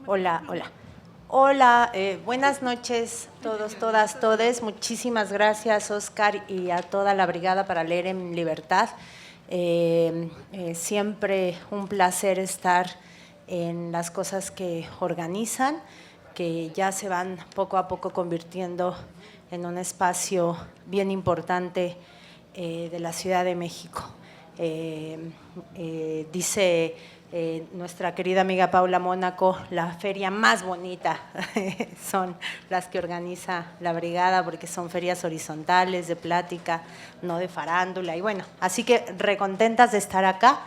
Hola, hola. Hola, buenas noches todos, todas, todes. Muchísimas gracias, Oscar, y a toda la Brigada para Leer en Libertad. Siempre un placer estar en las cosas que organizan, que ya se van poco a poco convirtiendo en un espacio bien importante de la Ciudad de México. Dice nuestra querida amiga Paula Mónaco, la feria más bonita son las que organiza la Brigada, porque son ferias horizontales, de plática, no de farándula, y bueno, así que recontentas de estar acá.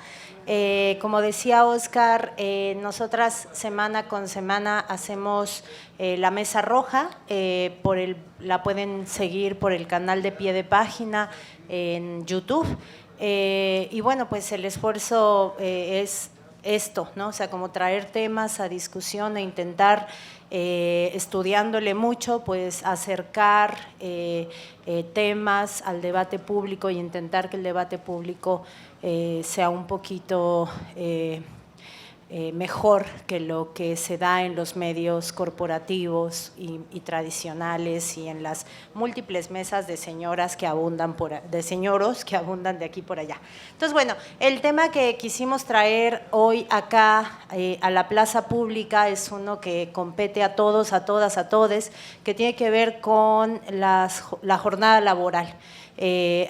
Como decía Oscar, nosotras semana con semana hacemos la Mesa Roja, la pueden seguir por el canal de Pie de Página en YouTube. Y bueno, pues el esfuerzo es esto, ¿no? O sea, como traer temas a discusión e intentar, estudiándole mucho, pues acercar temas al debate público y intentar que el debate público sea un poquito mejor que lo que se da en los medios corporativos y tradicionales y en las múltiples mesas de señoras que abundan de señoros que abundan de aquí por allá. Entonces, bueno, el tema que quisimos traer hoy acá a la plaza pública es uno que compete a todos, a todas, a todes, que tiene que ver con la jornada laboral.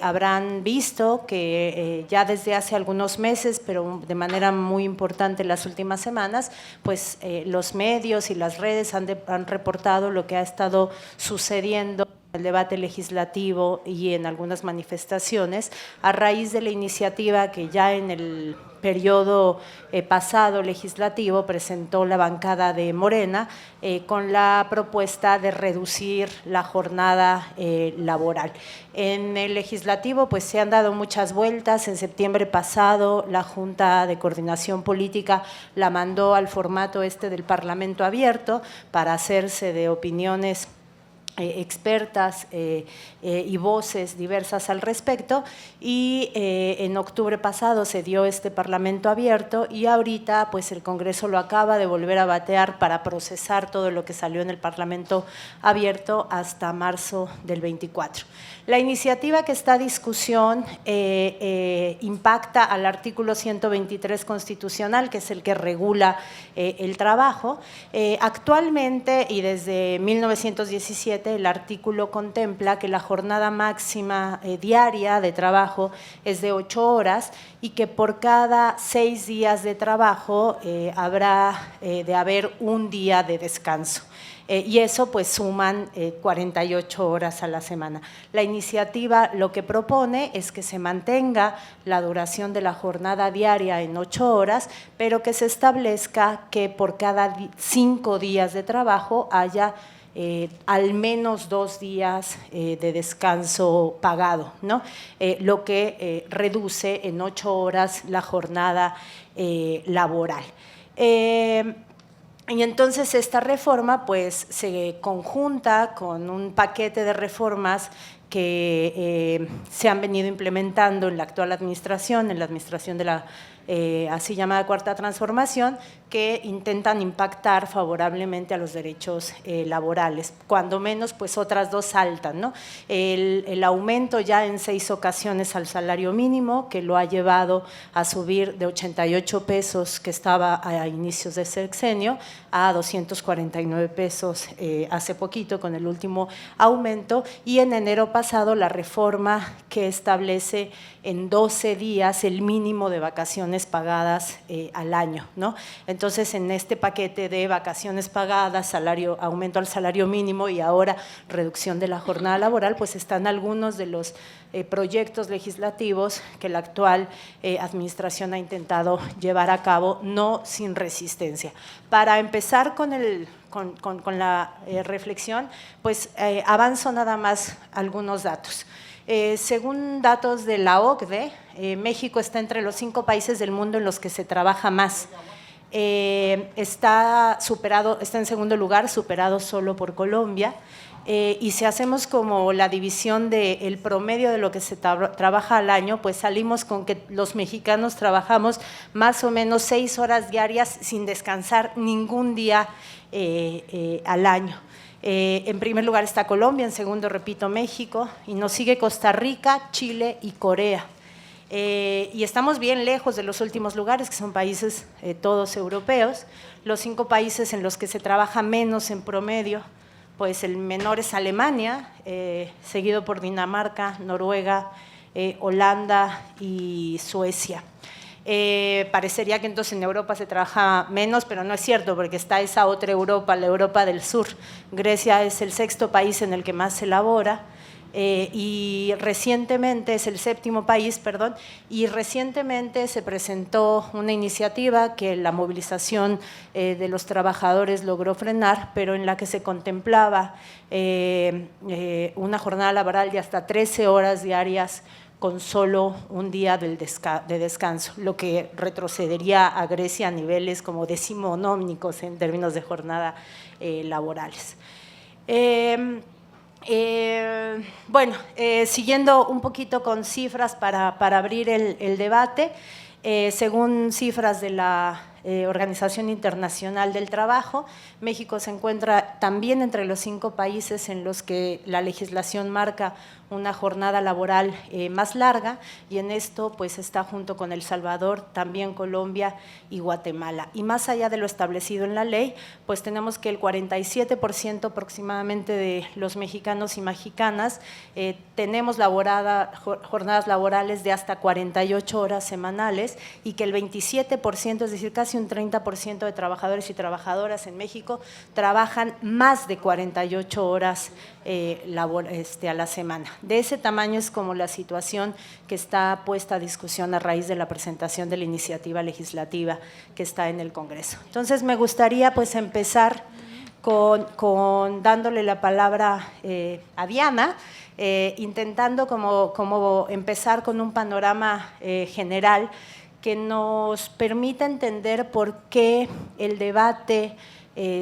Habrán visto que ya desde hace algunos meses, pero de manera muy importante en las últimas semanas, pues los medios y las redes han reportado lo que ha estado sucediendo en el debate legislativo y en algunas manifestaciones a raíz de la iniciativa que ya en el periodo pasado legislativo presentó la bancada de Morena con la propuesta de reducir la jornada laboral. En el legislativo pues se han dado muchas vueltas. En septiembre pasado la Junta de Coordinación Política la mandó al formato del Parlamento abierto para hacerse de opiniones expertas y voces diversas al respecto, y en octubre pasado se dio este Parlamento abierto y ahorita pues el Congreso lo acaba de volver a batear para procesar todo lo que salió en el Parlamento abierto hasta marzo del 24. La iniciativa que está a discusión impacta al artículo 123 constitucional, que es el que regula el trabajo. Actualmente y desde 1917 el artículo contempla que la jornada máxima diaria de trabajo es de 8 horas y que por cada 6 días de trabajo habrá de haber un día de descanso. Y eso pues suman 48 horas a la semana. La iniciativa lo que propone es que se mantenga la duración de la jornada diaria en 8 horas, pero que se establezca que por cada 5 días de trabajo haya al menos 2 días de descanso pagado, ¿no? Lo que reduce en 8 horas la jornada laboral. Y entonces esta reforma pues se conjunta con un paquete de reformas que se han venido implementando en la actual administración, en la administración de la así llamada Cuarta Transformación, que intentan impactar favorablemente a los derechos laborales, cuando menos pues otras dos saltan, ¿no? El aumento ya en 6 ocasiones al salario mínimo, que lo ha llevado a subir de 88 pesos que estaba a inicios de sexenio a 249 pesos hace poquito con el último aumento, y en enero pasado la reforma que establece en 12 días el mínimo de vacaciones pagadas al año, ¿no? Entonces, en este paquete de vacaciones pagadas, aumento al salario mínimo y ahora reducción de la jornada laboral, pues están algunos de los proyectos legislativos que la actual administración ha intentado llevar a cabo, no sin resistencia. Para empezar con la reflexión, pues avanzo nada más algunos datos. Según datos de la OCDE, México está entre los 5 países del mundo en los que se trabaja más. está en segundo lugar, superado solo por Colombia. Y si hacemos como la división del promedio de lo que se trabaja al año, pues salimos con que los mexicanos trabajamos más o menos 6 horas diarias sin descansar ningún día al año. En primer lugar está Colombia, en segundo, repito, México, y nos sigue Costa Rica, Chile y Corea. Y estamos bien lejos de los últimos lugares, que son países todos europeos. Los 5 países en los que se trabaja menos en promedio, pues el menor es Alemania, seguido por Dinamarca, Noruega, Holanda y Suecia. Parecería que entonces en Europa se trabaja menos, pero no es cierto, porque está esa otra Europa, la Europa del Sur. Grecia es el 6º país en el que más se labora. Y recientemente es el 7º país, perdón, y recientemente se presentó una iniciativa que la movilización de los trabajadores logró frenar, pero en la que se contemplaba una jornada laboral de hasta 13 horas diarias con solo un día de descanso, lo que retrocedería a Grecia a niveles como decimonómicos en términos de jornada laborales. Siguiendo un poquito con cifras para abrir el debate, según cifras de la Organización Internacional del Trabajo, México se encuentra también entre los 5 países en los que la legislación marca una jornada laboral más larga, y en esto pues está junto con El Salvador, también Colombia y Guatemala. Y más allá de lo establecido en la ley, pues tenemos que el 47% aproximadamente de los mexicanos y mexicanas tenemos jornadas laborales de hasta 48 horas semanales, y que el 27%, es decir, casi un 30% de trabajadores y trabajadoras en México trabajan más de 48 horas a la semana. De ese tamaño es como la situación que está puesta a discusión a raíz de la presentación de la iniciativa legislativa que está en el Congreso. Entonces, me gustaría pues empezar con dándole la palabra a Diana, intentando como empezar con un panorama general que nos permita entender por qué el debate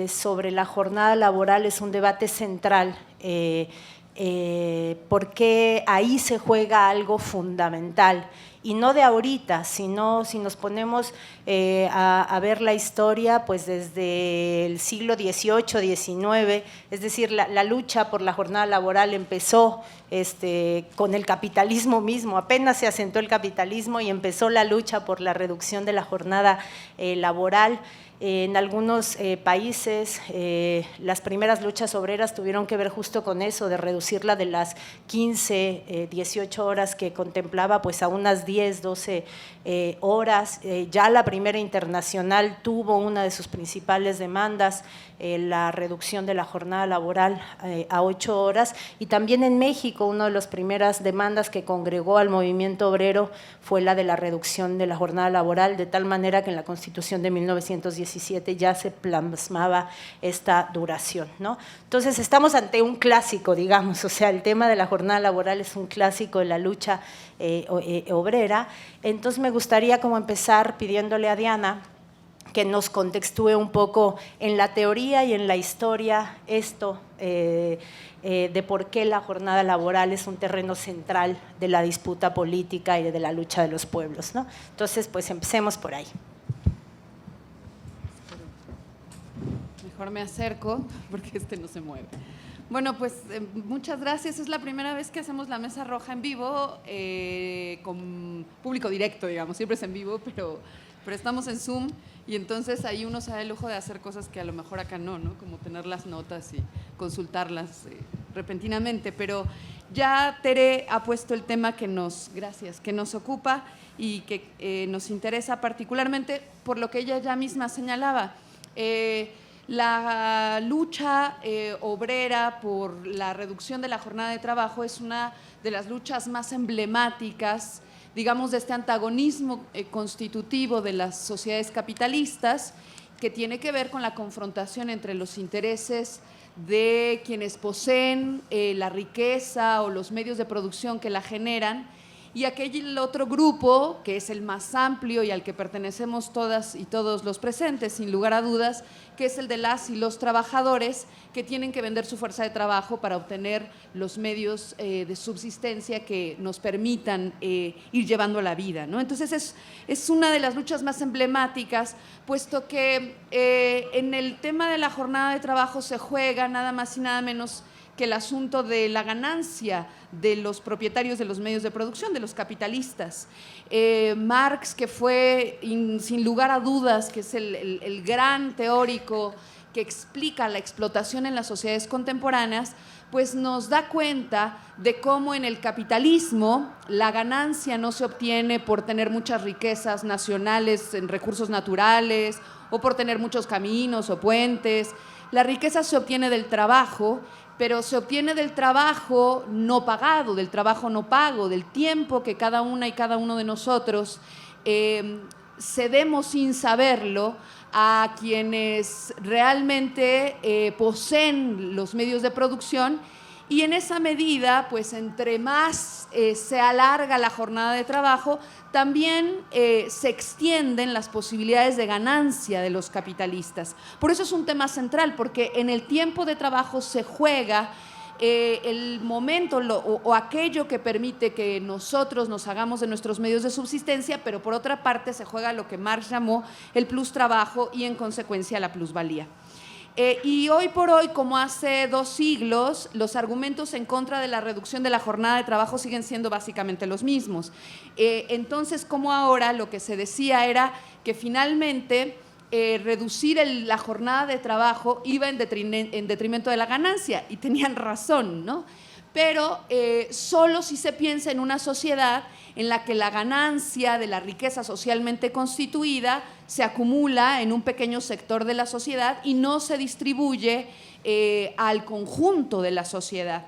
sobre la jornada laboral es un debate central, porque ahí se juega algo fundamental, y no de ahorita, sino si nos ponemos a ver la historia, pues desde el siglo XVIII, XIX, es decir, la lucha por la jornada laboral empezó con el capitalismo mismo, apenas se asentó el capitalismo y empezó la lucha por la reducción de la jornada laboral. En algunos países las primeras luchas obreras tuvieron que ver justo con eso, de reducirla de las 15, 18 horas que contemplaba pues a unas 10, 12 horas. Ya la primera internacional tuvo una de sus principales demandas, la reducción de la jornada laboral a 8 horas, y también en México una de las primeras demandas que congregó al movimiento obrero fue la de la reducción de la jornada laboral, de tal manera que en la Constitución de 1917 ya se plasmaba esta duración, ¿no? Entonces estamos ante un clásico, digamos, o sea, el tema de la jornada laboral es un clásico de la lucha obrera. Entonces me gustaría como empezar pidiéndole a Diana que nos contextúe un poco en la teoría y en la historia esto de por qué la jornada laboral es un terreno central de la disputa política y de la lucha de los pueblos, ¿no? Entonces, pues empecemos por ahí. Mejor me acerco porque no se mueve. Bueno, pues muchas gracias. Es la primera vez que hacemos la Mesa Roja en vivo, con público directo, digamos. Siempre es en vivo, pero estamos en Zoom, y entonces ahí uno se da el lujo de hacer cosas que a lo mejor acá no, como tener las notas y consultarlas repentinamente. Pero ya Tere ha puesto el tema que nos ocupa y que nos interesa particularmente por lo que ella ya misma señalaba. La lucha obrera por la reducción de la jornada de trabajo es una de las luchas más emblemáticas, digamos, de este antagonismo constitutivo de las sociedades capitalistas, que tiene que ver con la confrontación entre los intereses de quienes poseen la riqueza o los medios de producción que la generan y aquel otro grupo, que es el más amplio y al que pertenecemos todas y todos los presentes, sin lugar a dudas, que es el de las y los trabajadores que tienen que vender su fuerza de trabajo para obtener los medios de subsistencia que nos permitan ir llevando la vida, ¿no? Entonces es una de las luchas más emblemáticas, puesto que en el tema de la jornada de trabajo se juega nada más y nada menos que el asunto de la ganancia de los propietarios de los medios de producción, de los capitalistas. Marx, que fue, sin lugar a dudas, que es el gran teórico que explica la explotación en las sociedades contemporáneas, pues nos da cuenta de cómo en el capitalismo la ganancia no se obtiene por tener muchas riquezas nacionales en recursos naturales o por tener muchos caminos o puentes. La riqueza se obtiene del trabajo, pero se obtiene del trabajo no pagado, del trabajo no pago, del tiempo que cada una y cada uno de nosotros cedemos sin saberlo a quienes realmente poseen los medios de producción, y en esa medida, pues entre más se alarga la jornada de trabajo, también se extienden las posibilidades de ganancia de los capitalistas. Por eso es un tema central, porque en el tiempo de trabajo se juega el momento o aquello que permite que nosotros nos hagamos de nuestros medios de subsistencia, pero por otra parte se juega lo que Marx llamó el plus trabajo y en consecuencia la plusvalía. Y hoy por hoy, como hace 2 siglos, los argumentos en contra de la reducción de la jornada de trabajo siguen siendo básicamente los mismos. Entonces, como ahora, lo que se decía era que finalmente reducir la jornada de trabajo iba en detrimento de la ganancia, y tenían razón, ¿no? Pero solo si se piensa en una sociedad en la que la ganancia de la riqueza socialmente constituida se acumula en un pequeño sector de la sociedad y no se distribuye al conjunto de la sociedad.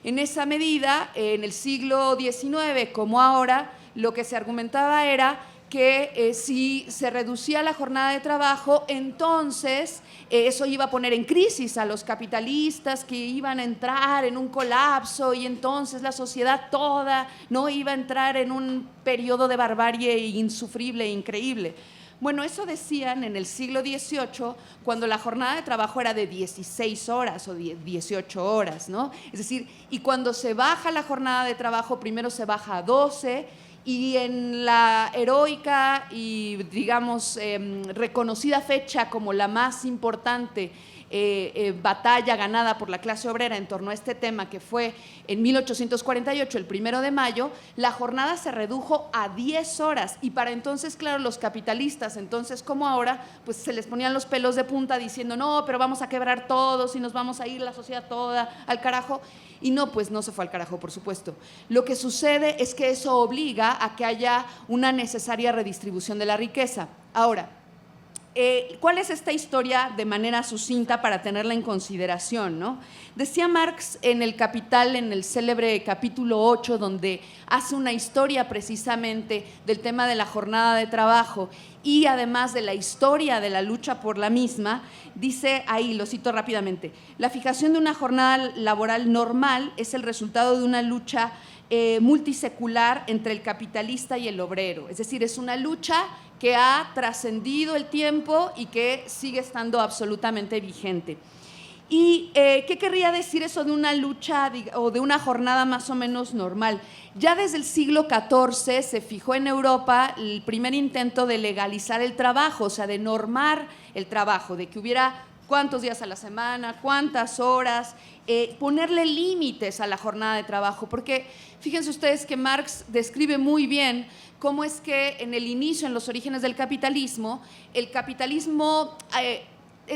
En esa medida, en el siglo XIX, como ahora, lo que se argumentaba era que si se reducía la jornada de trabajo, entonces eso iba a poner en crisis a los capitalistas, que iban a entrar en un colapso, y entonces la sociedad toda no iba a entrar en un periodo de barbarie insufrible e increíble. Bueno, eso decían en el siglo XVIII, cuando la jornada de trabajo era de 16 horas o 18 horas, ¿no? Es decir, y cuando se baja la jornada de trabajo, primero se baja a 12, y en la heroica y, digamos, reconocida fecha como la más importante batalla ganada por la clase obrera en torno a este tema, que fue en 1848, el 1 de mayo, la jornada se redujo a 10 horas. Y para entonces, claro, los capitalistas, entonces como ahora, pues se les ponían los pelos de punta diciendo, no, pero vamos a quebrar todos y nos vamos a ir la sociedad toda al carajo. Y no, pues no se fue al carajo, por supuesto. Lo que sucede es que eso obliga a que haya una necesaria redistribución de la riqueza. Ahora, ¿cuál es esta historia de manera sucinta para tenerla en consideración, ¿no? Decía Marx en el Capital, en el célebre capítulo 8, donde hace una historia precisamente del tema de la jornada de trabajo y además de la historia de la lucha por la misma, dice ahí, lo cito rápidamente: la fijación de una jornada laboral normal es el resultado de una lucha multisecular entre el capitalista y el obrero, es decir, es una lucha que ha trascendido el tiempo y que sigue estando absolutamente vigente. ¿Y qué querría decir eso de una lucha o de una jornada más o menos normal? Ya desde el siglo XIV se fijó en Europa el primer intento de legalizar el trabajo, o sea, de normar el trabajo, de que hubiera cuántos días a la semana, cuántas horas, ponerle límites a la jornada de trabajo, porque fíjense ustedes que Marx describe muy bien cómo es que en el inicio, en los orígenes del capitalismo, el capitalismo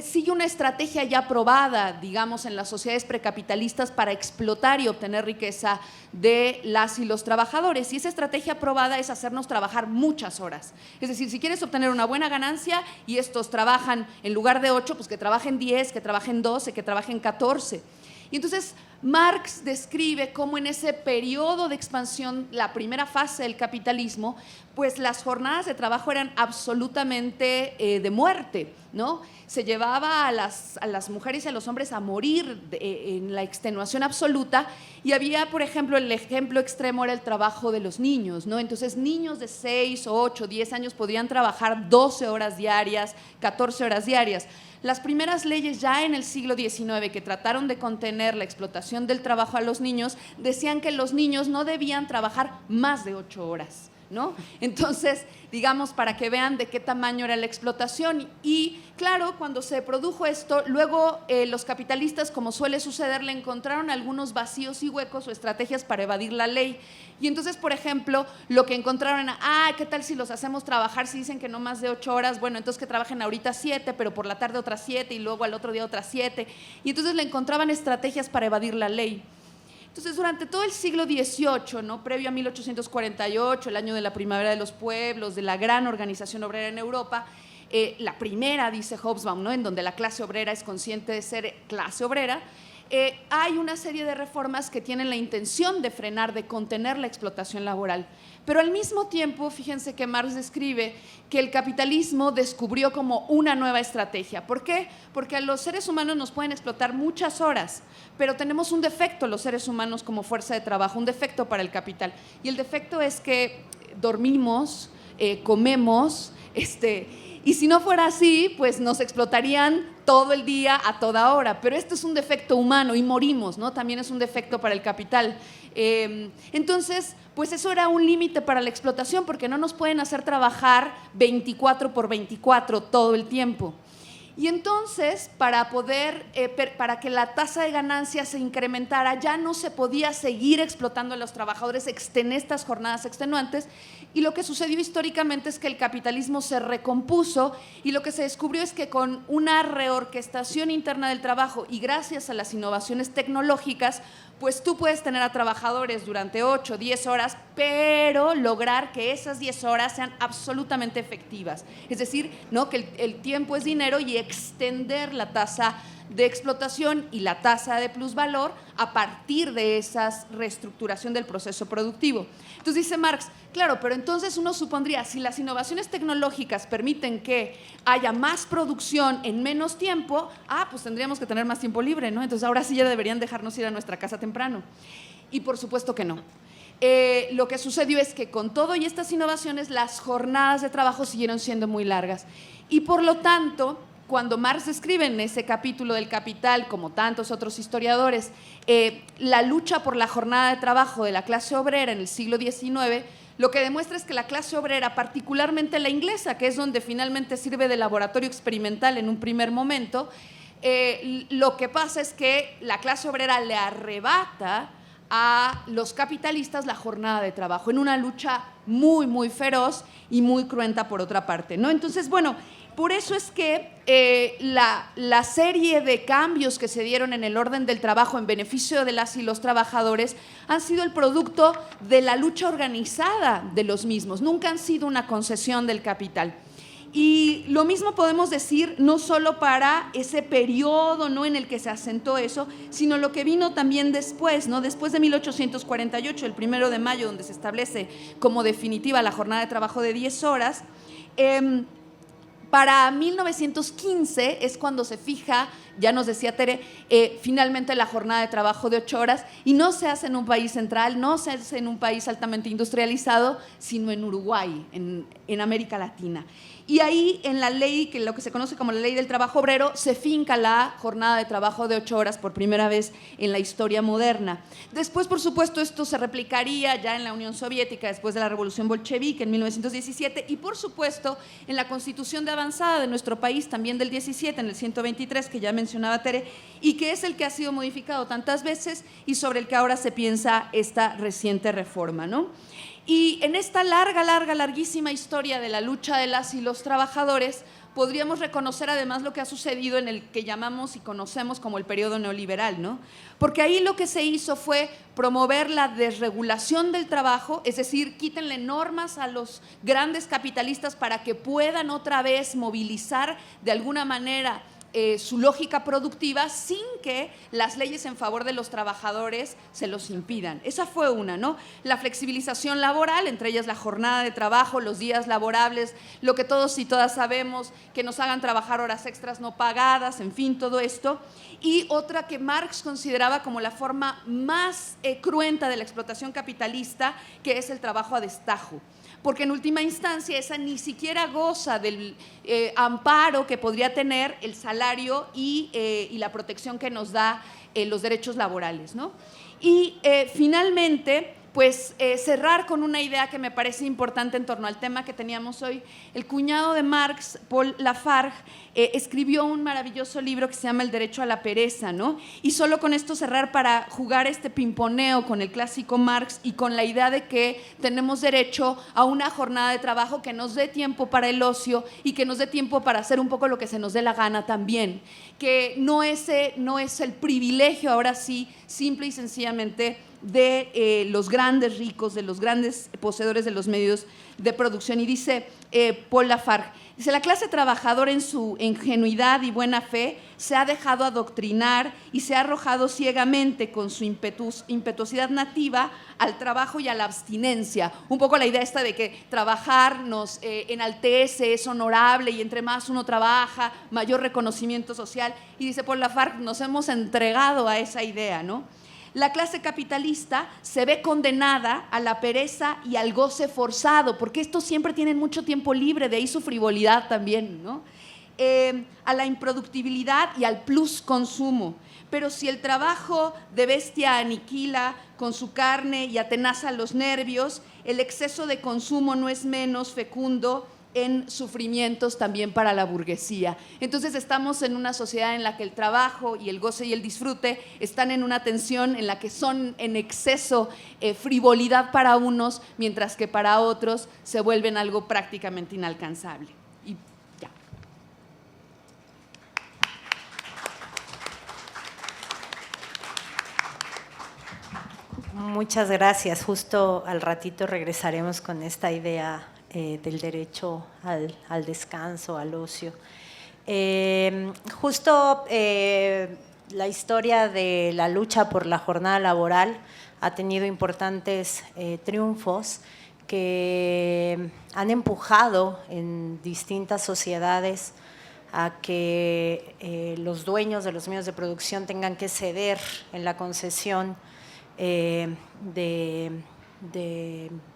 sigue una estrategia ya probada, digamos, en las sociedades precapitalistas para explotar y obtener riqueza de las y los trabajadores. Y esa estrategia probada es hacernos trabajar muchas horas. Es decir, si quieres obtener una buena ganancia y estos trabajan en lugar de 8, pues que trabajen 10, que trabajen 12, que trabajen 14. Y entonces Marx describe cómo en ese periodo de expansión, la primera fase del capitalismo, pues las jornadas de trabajo eran absolutamente de muerte, ¿no? Se llevaba a las mujeres y a los hombres a morir en la extenuación absoluta, y había, por ejemplo, el ejemplo extremo era el trabajo de los niños, ¿no? Entonces, niños de 6, 8, 10 años podían trabajar 12 horas diarias, 14 horas diarias. Las primeras leyes ya en el siglo XIX que trataron de contener la explotación del trabajo a los niños decían que los niños no debían trabajar más de 8 horas, ¿no? Entonces, digamos, para que vean de qué tamaño era la explotación. Y claro, cuando se produjo esto, luego los capitalistas, como suele suceder, le encontraron algunos vacíos y huecos o estrategias para evadir la ley. Y entonces, por ejemplo, lo que encontraron era, ¿qué tal si los hacemos trabajar si dicen que no más de 8 horas? Bueno, entonces que trabajen ahorita 7, pero por la tarde otras 7 y luego al otro día otras 7. Y entonces le encontraban estrategias para evadir la ley. Entonces, durante todo el siglo XVIII, ¿no? Previo a 1848, el año de la primavera de los pueblos, de la gran organización obrera en Europa, la primera, dice Hobsbawm, ¿no? En donde la clase obrera es consciente de ser clase obrera, hay una serie de reformas que tienen la intención de frenar, de contener la explotación laboral. Pero al mismo tiempo, fíjense que Marx describe que el capitalismo descubrió como una nueva estrategia. ¿Por qué? Porque a los seres humanos nos pueden explotar muchas horas, pero tenemos un defecto los seres humanos como fuerza de trabajo, un defecto para el capital. Y el defecto es que dormimos, comemos, y si no fuera así, pues nos explotarían todo el día, a toda hora. Pero esto es un defecto humano y morimos, ¿no? También es un defecto para el capital. Entonces, pues eso era un límite para la explotación, porque no nos pueden hacer trabajar 24 por 24 todo el tiempo. Y entonces, para que la tasa de ganancia se incrementara, ya no se podía seguir explotando a los trabajadores en estas jornadas extenuantes, y lo que sucedió históricamente es que el capitalismo se recompuso, y lo que se descubrió es que con una reorquestación interna del trabajo y gracias a las innovaciones tecnológicas, pues tú puedes tener a trabajadores durante 8, 10 horas, pero lograr que esas 10 horas sean absolutamente efectivas. Es decir, ¿no? Que el tiempo es dinero, y extender la tasa de explotación y la tasa de plusvalor a partir de esa reestructuración del proceso productivo. Entonces dice Marx, claro, pero entonces uno supondría, si las innovaciones tecnológicas permiten que haya más producción en menos tiempo, pues tendríamos que tener más tiempo libre, ¿no? Entonces ahora sí ya deberían dejarnos ir a nuestra casa temprano. Y por supuesto que no. Lo que sucedió es que con todo y estas innovaciones, las jornadas de trabajo siguieron siendo muy largas. Y por lo tanto, cuando Marx describe en ese capítulo del Capital, como tantos otros historiadores, la lucha por la jornada de trabajo de la clase obrera en el siglo XIX, lo que demuestra es que la clase obrera, particularmente la inglesa, que es donde finalmente sirve de laboratorio experimental en un primer momento, lo que pasa es que la clase obrera le arrebata a los capitalistas la jornada de trabajo en una lucha muy, muy feroz y muy cruenta por otra parte, ¿no? Entonces, bueno, por eso es que la serie de cambios que se dieron en el orden del trabajo en beneficio de las y los trabajadores han sido el producto de la lucha organizada de los mismos, nunca han sido una concesión del capital. Y lo mismo podemos decir no solo para ese periodo, ¿no?, en el que se asentó eso, sino lo que vino también después, ¿no? Después de 1848, el 1 de mayo, donde se establece como definitiva la jornada de trabajo de 10 horas, para 1915 es cuando se fija, ya nos decía Tere, finalmente la jornada de trabajo de 8 horas, y no se hace en un país central, no se hace en un país altamente industrializado, sino en Uruguay, en América Latina. Y ahí en la ley, que lo que se conoce como la ley del trabajo obrero, se finca la jornada de trabajo de 8 horas por primera vez en la historia moderna. Después, por supuesto, esto se replicaría ya en la Unión Soviética después de la Revolución Bolchevique en 1917, y por supuesto en la Constitución de avanzada de nuestro país también del 17, en el 123, que ya mencionaba Tere, y que es el que ha sido modificado tantas veces y sobre el que ahora se piensa esta reciente reforma, ¿no? Y en esta larguísima historia de la lucha de las y los trabajadores, podríamos reconocer además lo que ha sucedido en el que llamamos y conocemos como el periodo neoliberal, ¿no? Porque ahí lo que se hizo fue promover la desregulación del trabajo, es decir, quítenle normas a los grandes capitalistas para que puedan otra vez movilizar de alguna manera su lógica productiva sin que las leyes en favor de los trabajadores se los impidan. Esa fue una, ¿no? La flexibilización laboral, entre ellas la jornada de trabajo, los días laborables, lo que todos y todas sabemos, que nos hagan trabajar horas extras no pagadas, en fin, todo esto. Y otra que Marx consideraba como la forma más cruenta de la explotación capitalista, que es el trabajo a destajo. Porque en última instancia esa ni siquiera goza del amparo que podría tener el salario y la protección que nos da los derechos laborales, ¿no? Y finalmente, pues cerrar con una idea que me parece importante en torno al tema que teníamos hoy. El cuñado de Marx, Paul Lafargue, escribió un maravilloso libro que se llama El derecho a la pereza, ¿no? Y solo con esto cerrar para jugar este pimponeo con el clásico Marx y con la idea de que tenemos derecho a una jornada de trabajo que nos dé tiempo para el ocio y que nos dé tiempo para hacer un poco lo que se nos dé la gana también, que no es el privilegio, ahora sí, simple y sencillamente de los grandes ricos, de los grandes poseedores de los medios de producción. Y dice Paul Lafargue, dice, la clase trabajadora en su ingenuidad y buena fe se ha dejado adoctrinar y se ha arrojado ciegamente con su impetuosidad nativa al trabajo y a la abstinencia. Un poco la idea esta de que trabajar nos enaltece, es honorable y entre más uno trabaja, mayor reconocimiento social. Y dice Paul Lafargue, nos hemos entregado a esa idea, ¿no? La clase capitalista se ve condenada a la pereza y al goce forzado, porque estos siempre tienen mucho tiempo libre, de ahí su frivolidad también, ¿no? A la improductibilidad y al plus consumo. Pero si el trabajo de bestia aniquila con su carne y atenaza los nervios, el exceso de consumo no es menos fecundo en sufrimientos también para la burguesía. Entonces estamos en una sociedad en la que el trabajo y el goce y el disfrute están en una tensión en la que son en exceso frivolidad para unos, mientras que para otros se vuelven algo prácticamente inalcanzable. Y ya. Muchas gracias. Justo al ratito regresaremos con esta idea del derecho al descanso, al ocio. Justo la historia de la lucha por la jornada laboral ha tenido importantes triunfos que han empujado en distintas sociedades a que los dueños de los medios de producción tengan que ceder en la concesión de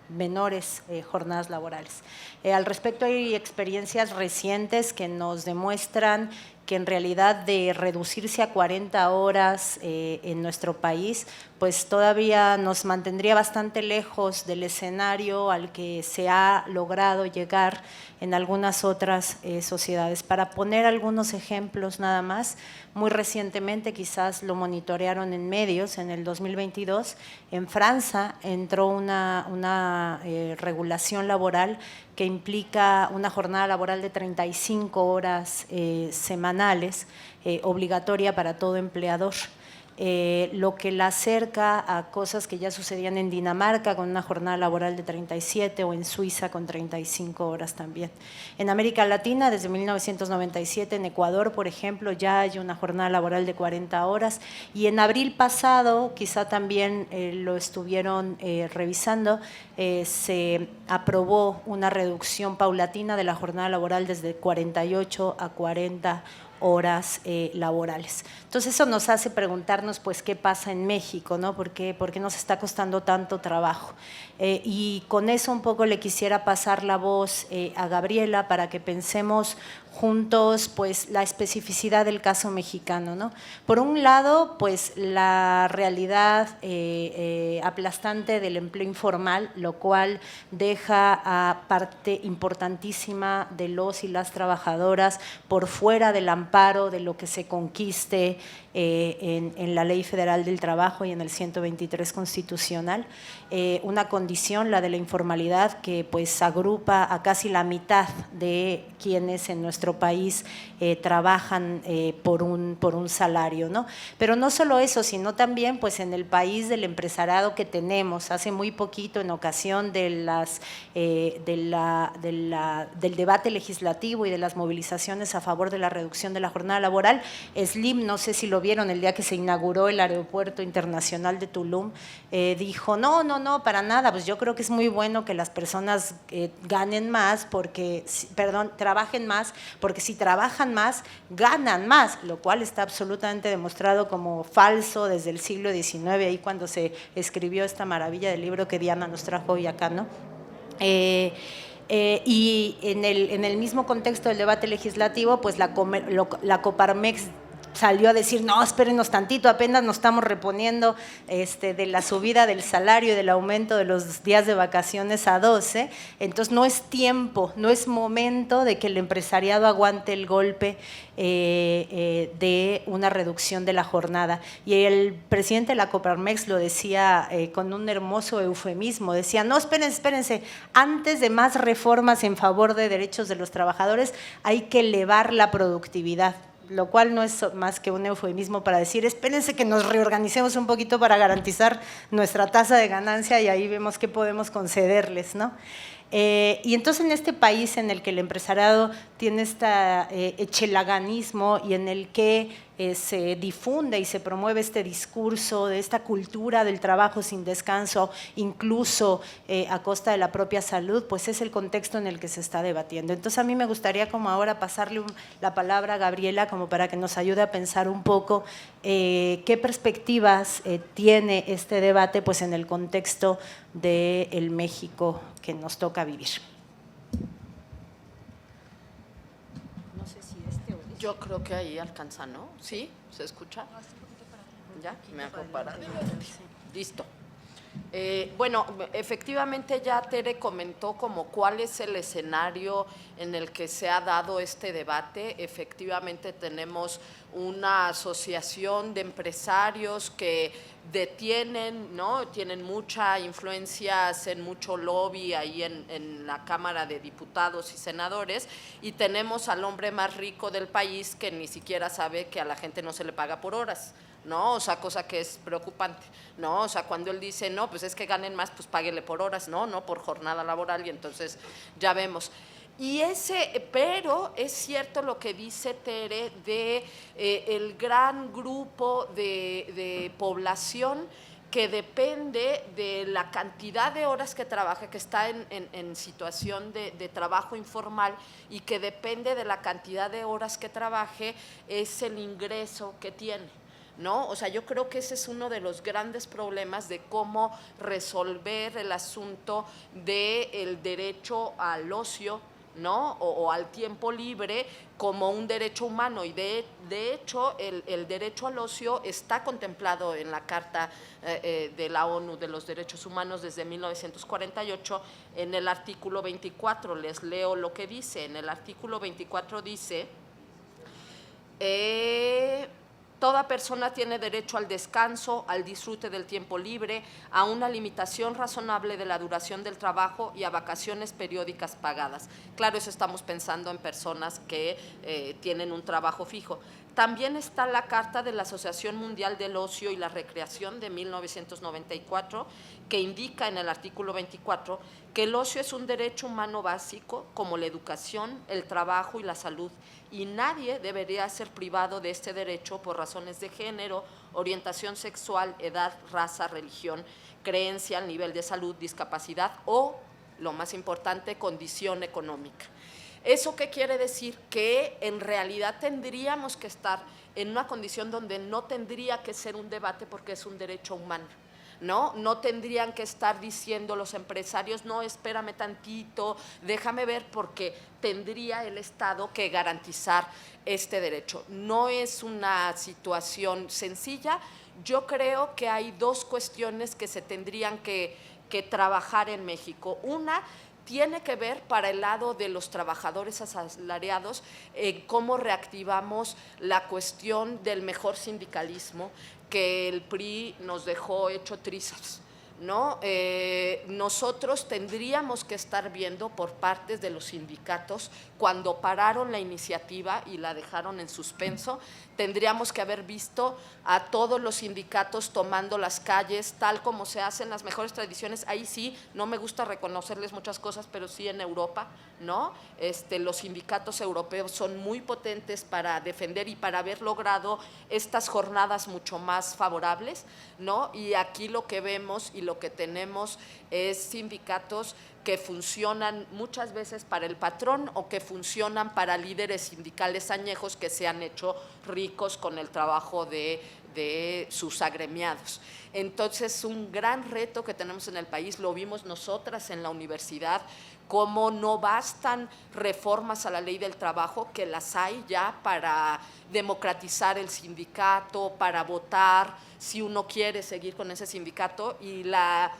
menores jornadas laborales. Al respecto hay experiencias recientes que nos demuestran que en realidad de reducirse a 40 horas en nuestro país, pues todavía nos mantendría bastante lejos del escenario al que se ha logrado llegar en algunas otras sociedades. Para poner algunos ejemplos nada más, muy recientemente quizás lo monitorearon en medios, en el 2022, en Francia entró una regulación laboral que implica una jornada laboral de 35 horas semanales, obligatoria para todo empleador. Lo que la acerca a cosas que ya sucedían en Dinamarca con una jornada laboral de 37 o en Suiza con 35 horas también. En América Latina, desde 1997, en Ecuador, por ejemplo, ya hay una jornada laboral de 40 horas y en abril pasado, quizá también lo estuvieron revisando, se aprobó una reducción paulatina de la jornada laboral desde 48 a 40 horas laborales. Entonces eso nos hace preguntarnos pues qué pasa en México, ¿no? ¿Por qué nos está costando tanto trabajo? Y con eso un poco le quisiera pasar la voz a Gabriela para que pensemos juntos pues la especificidad del caso mexicano, ¿no? Por un lado, pues la realidad aplastante del empleo informal, lo cual deja a parte importantísima de los y las trabajadoras por fuera del amparo de lo que se conquiste en la Ley Federal del Trabajo y en el 123 constitucional, una condición, la de la informalidad, que pues agrupa a casi la mitad de quienes en nuestro país trabajan por un salario, ¿no? Pero no solo eso, sino también pues en el país del empresariado que tenemos, hace muy poquito en ocasión de del debate legislativo y de las movilizaciones a favor de la reducción de la jornada laboral. Slim, no sé si lo vieron el día que se inauguró el Aeropuerto Internacional de Tulum, dijo, no, para nada, pues yo creo que es muy bueno que las personas ganen más, trabajen más, porque si trabajan más, ganan más, lo cual está absolutamente demostrado como falso desde el siglo XIX, ahí cuando se escribió esta maravilla del libro que Diana nos trajo hoy acá, ¿no? Y en el mismo contexto del debate legislativo, pues la Coparmex salió a decir, no, espérenos tantito, apenas nos estamos reponiendo de la subida del salario y del aumento de los días de vacaciones a 12, entonces no es tiempo, no es momento de que el empresariado aguante el golpe de una reducción de la jornada. Y el presidente de la Coparmex lo decía con un hermoso eufemismo, decía, no, espérense, antes de más reformas en favor de derechos de los trabajadores hay que elevar la productividad, lo cual no es más que un eufemismo para decir, espérense que nos reorganicemos un poquito para garantizar nuestra tasa de ganancia y ahí vemos qué podemos concederles, ¿no? Y entonces en este país en el que el empresariado tiene este echelaganismo y en el que se difunde y se promueve este discurso de esta cultura del trabajo sin descanso, incluso a costa de la propia salud, pues es el contexto en el que se está debatiendo. Entonces a mí me gustaría como ahora pasarle la palabra a Gabriela como para que nos ayude a pensar un poco qué perspectivas tiene este debate pues en el contexto del México que nos toca vivir. No sé si Yo creo que ahí alcanza, ¿no? ¿Sí? ¿Se escucha? ¿Ya? Me hago para listo. Bueno, efectivamente ya Tere comentó como cuál es el escenario en el que se ha dado este debate. Efectivamente tenemos una asociación de empresarios que detienen, ¿no? Tienen mucha influencia, hacen mucho lobby ahí en la Cámara de Diputados y Senadores, y tenemos al hombre más rico del país que ni siquiera sabe que a la gente no se le paga por horas, ¿no? O sea, cosa que es preocupante, ¿no? O sea, cuando él dice, no, pues es que ganen más, pues páguele por horas, no por jornada laboral, y entonces ya vemos. Pero es cierto lo que dice Tere de el gran grupo de población que depende de la cantidad de horas que trabaja, que está en situación de trabajo informal, y que depende de la cantidad de horas que trabaje, es el ingreso que tiene, ¿no? O sea, yo creo que ese es uno de los grandes problemas de cómo resolver el asunto del derecho al ocio, ¿no? O al tiempo libre como un derecho humano, y de hecho el derecho al ocio está contemplado en la Carta de la ONU de los Derechos Humanos desde 1948 en el artículo 24. Les leo lo que dice. En el artículo 24 dice: toda persona tiene derecho al descanso, al disfrute del tiempo libre, a una limitación razonable de la duración del trabajo y a vacaciones periódicas pagadas. Claro, eso estamos pensando en personas que tienen un trabajo fijo. También está la Carta de la Asociación Mundial del Ocio y la Recreación de 1994, que indica en el artículo 24 que el ocio es un derecho humano básico como la educación, el trabajo y la salud, y nadie debería ser privado de este derecho por razones de género, orientación sexual, edad, raza, religión, creencia, nivel de salud, discapacidad o, lo más importante, condición económica. ¿Eso qué quiere decir? Que en realidad tendríamos que estar en una condición donde no tendría que ser un debate porque es un derecho humano, ¿no? No tendrían que estar diciendo los empresarios, no, espérame tantito, déjame ver, porque tendría el Estado que garantizar este derecho. No es una situación sencilla. Yo creo que hay dos cuestiones que se tendrían que trabajar en México. Una tiene que ver para el lado de los trabajadores asalariados, cómo reactivamos la cuestión del mejor sindicalismo que el PRI nos dejó hecho trizas, ¿no? Nosotros tendríamos que estar viendo por parte de los sindicatos, cuando pararon la iniciativa y la dejaron en suspenso, tendríamos que haber visto a todos los sindicatos tomando las calles, tal como se hacen las mejores tradiciones. Ahí sí, no me gusta reconocerles muchas cosas, pero sí en Europa, ¿no? Los sindicatos europeos son muy potentes para defender y para haber logrado estas jornadas mucho más favorables, ¿no? Y aquí lo que vemos y lo que tenemos es sindicatos que funcionan muchas veces para el patrón o que funcionan para líderes sindicales añejos que se han hecho ricos con el trabajo de sus agremiados. Entonces, un gran reto que tenemos en el país, lo vimos nosotras en la universidad, cómo no bastan reformas a la ley del trabajo, que las hay ya para democratizar el sindicato, para votar si uno quiere seguir con ese sindicato, y la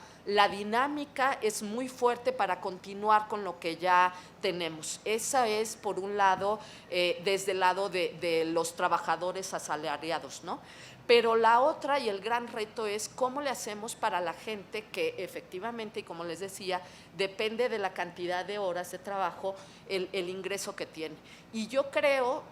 dinámica es muy fuerte para continuar con lo que ya tenemos. Esa es, por un lado, desde el lado de los trabajadores asalariados, ¿no? Pero la otra y el gran reto es cómo le hacemos para la gente que efectivamente, y como les decía, depende de la cantidad de horas de trabajo el ingreso que tiene. Y yo creo,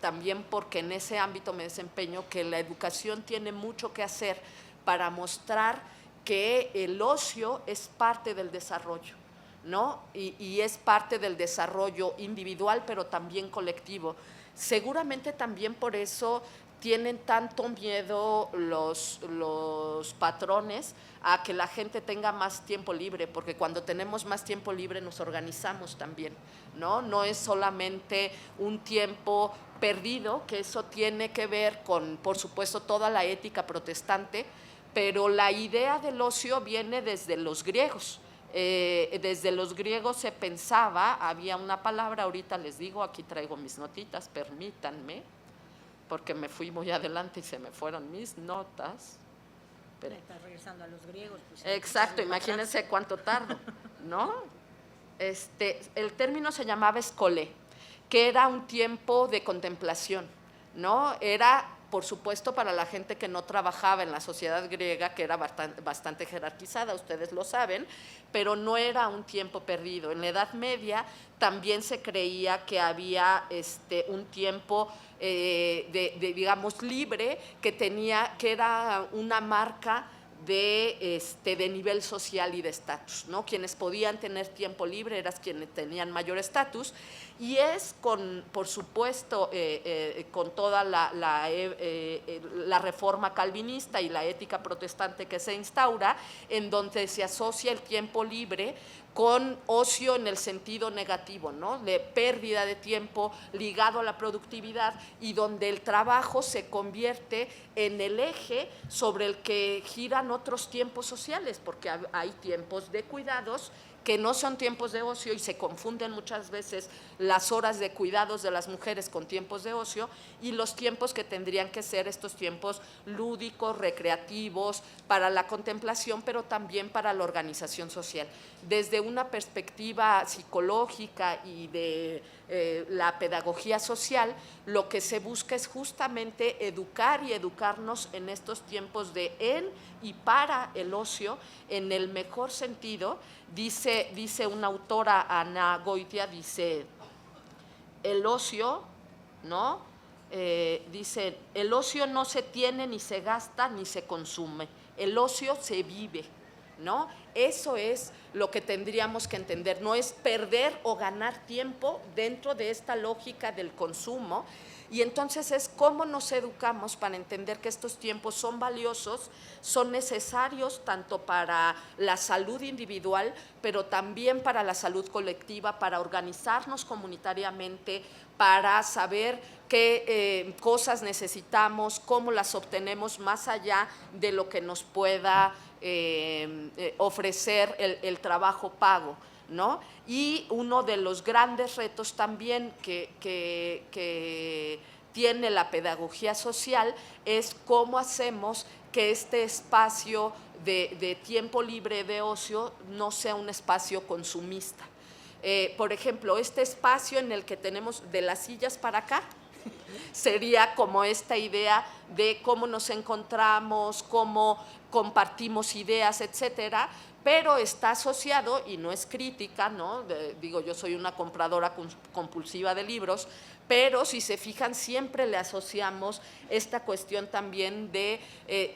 también porque en ese ámbito me desempeño, que la educación tiene mucho que hacer para mostrar que el ocio es parte del desarrollo, ¿no? Y es parte del desarrollo individual, pero también colectivo. Seguramente también por eso tienen tanto miedo los patrones a que la gente tenga más tiempo libre, porque cuando tenemos más tiempo libre nos organizamos también, ¿no? No es solamente un tiempo perdido, que eso tiene que ver con, por supuesto, toda la ética protestante, pero la idea del ocio viene desde los griegos. Desde los griegos se pensaba, había una palabra, ahorita les digo, aquí traigo mis notitas, permítanme, porque me fui muy adelante y se me fueron mis notas. Pero, estás regresando a los griegos. Pues, exacto, imagínense cuánto tardo, ¿no? El término se llamaba escolé, que era un tiempo de contemplación, ¿no? Era, por supuesto, para la gente que no trabajaba en la sociedad griega, que era bastante jerarquizada, ustedes lo saben, pero no era un tiempo perdido. En la Edad Media también se creía que había un tiempo digamos, libre, que era una marca de nivel social y de estatus, ¿no? Quienes podían tener tiempo libre eran quienes tenían mayor estatus, y es por supuesto, con toda la reforma calvinista y la ética protestante que se instaura, en donde se asocia el tiempo libre con ocio en el sentido negativo, ¿no? De pérdida de tiempo ligado a la productividad, y donde el trabajo se convierte en el eje sobre el que giran otros tiempos sociales, porque hay tiempos de cuidados que no son tiempos de ocio, y se confunden muchas veces las horas de cuidados de las mujeres con tiempos de ocio, y los tiempos que tendrían que ser estos tiempos lúdicos, recreativos, para la contemplación, pero también para la organización social. Desde una perspectiva psicológica y de la pedagogía social, lo que se busca es justamente educar y educarnos en estos tiempos de en y para el ocio, en el mejor sentido. Dice una autora, Ana Goitia, dice, el ocio, ¿no? Dice, el ocio no se tiene, ni se gasta, ni se consume. El ocio se vive, ¿no? Eso es lo que tendríamos que entender, no es perder o ganar tiempo dentro de esta lógica del consumo. Y entonces es cómo nos educamos para entender que estos tiempos son valiosos, son necesarios tanto para la salud individual, pero también para la salud colectiva, para organizarnos comunitariamente, para saber qué cosas necesitamos, cómo las obtenemos más allá de lo que nos pueda ofrecer el trabajo pago, ¿no? Y uno de los grandes retos también que tiene la pedagogía social es cómo hacemos que este espacio de tiempo libre de ocio no sea un espacio consumista. Por ejemplo, este espacio en el que tenemos de las sillas para acá, sería como esta idea de cómo nos encontramos, cómo compartimos ideas, etcétera, pero está asociado, y no es crítica, ¿no? Digo, yo soy una compradora compulsiva de libros, pero si se fijan siempre le asociamos esta cuestión también de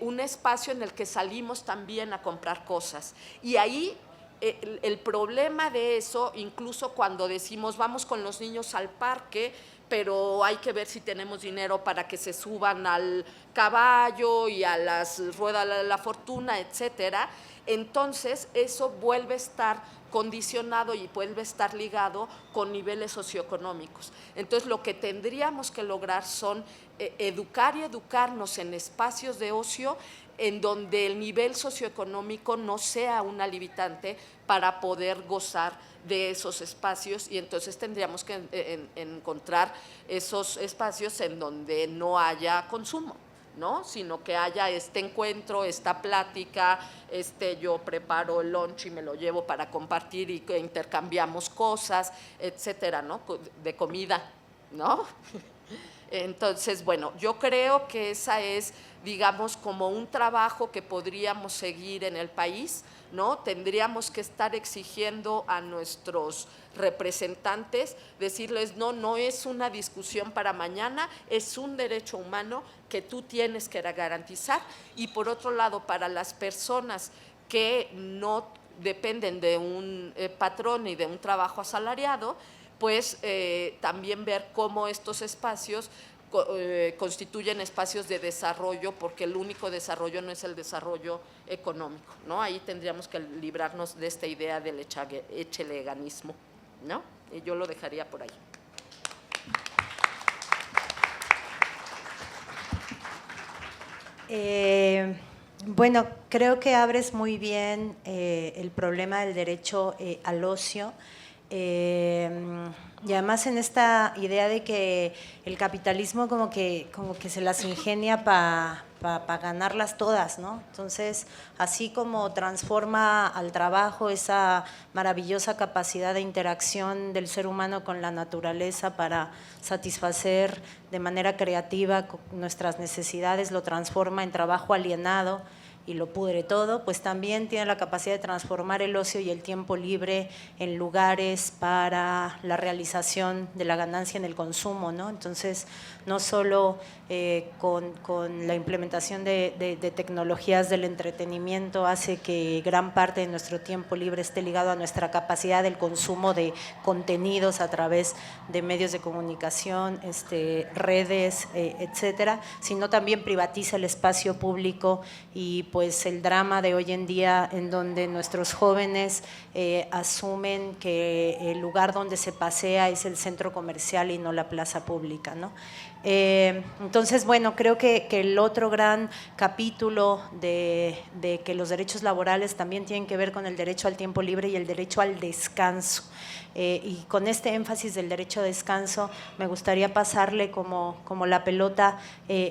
un espacio en el que salimos también a comprar cosas. Y ahí el problema de eso, incluso cuando decimos vamos con los niños al parque, pero hay que ver si tenemos dinero para que se suban al caballo y a las ruedas de la fortuna, etcétera, entonces eso vuelve a estar condicionado y vuelve a estar ligado con niveles socioeconómicos. Entonces lo que tendríamos que lograr son educar y educarnos en espacios de ocio en donde el nivel socioeconómico no sea una limitante para poder gozar de esos espacios, y entonces tendríamos que encontrar esos espacios en donde no haya consumo, ¿no? Sino que haya este encuentro, esta plática, yo preparo el lunch y me lo llevo para compartir y intercambiamos cosas, etcétera, ¿no? De comida, ¿no? Entonces, bueno, yo creo que esa es, digamos, como un trabajo que podríamos seguir en el país, ¿no? Tendríamos que estar exigiendo a nuestros representantes, decirles, no es una discusión para mañana, es un derecho humano que tú tienes que garantizar. Y por otro lado, para las personas que no dependen de un patrón y de un trabajo asalariado, pues también ver cómo estos espacios constituyen espacios de desarrollo, porque el único desarrollo no es el desarrollo económico, ¿no? Ahí tendríamos que librarnos de esta idea del echeleganismo, ¿no? Y yo lo dejaría por ahí. Bueno, creo que abres muy bien el problema del derecho al ocio. Y además en esta idea de que el capitalismo como que se las ingenia para ganarlas todas, ¿no? Entonces, así como transforma al trabajo esa maravillosa capacidad de interacción del ser humano con la naturaleza para satisfacer de manera creativa nuestras necesidades, lo transforma en trabajo alienado y lo pudre todo, pues también tiene la capacidad de transformar el ocio y el tiempo libre en lugares para la realización de la ganancia en el consumo, ¿no? Entonces, no solo con la implementación de tecnologías del entretenimiento hace que gran parte de nuestro tiempo libre esté ligado a nuestra capacidad del consumo de contenidos a través de medios de comunicación, redes, etcétera, sino también privatiza el espacio público y pues el drama de hoy en día en donde nuestros jóvenes asumen que el lugar donde se pasea es el centro comercial y no la plaza pública, ¿no? Entonces, bueno, creo que el otro gran capítulo de que los derechos laborales también tienen que ver con el derecho al tiempo libre y el derecho al descanso. Y con este énfasis del derecho a descanso me gustaría pasarle como la pelota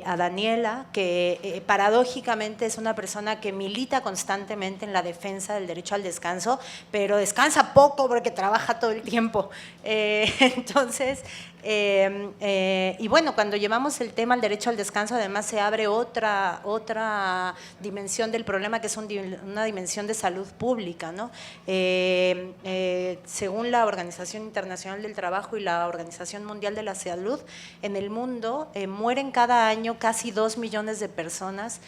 a Daniela, que paradójicamente es una persona que milita constantemente en la defensa del derecho al descanso, pero descansa poco porque trabaja todo el tiempo. Entonces, y bueno, cuando llevamos el tema al derecho al descanso, además se abre otra dimensión del problema, que es una dimensión de salud pública, ¿no? Según la Organización Internacional del Trabajo y la Organización Mundial de la Salud, en el mundo mueren cada año casi 2 millones de personas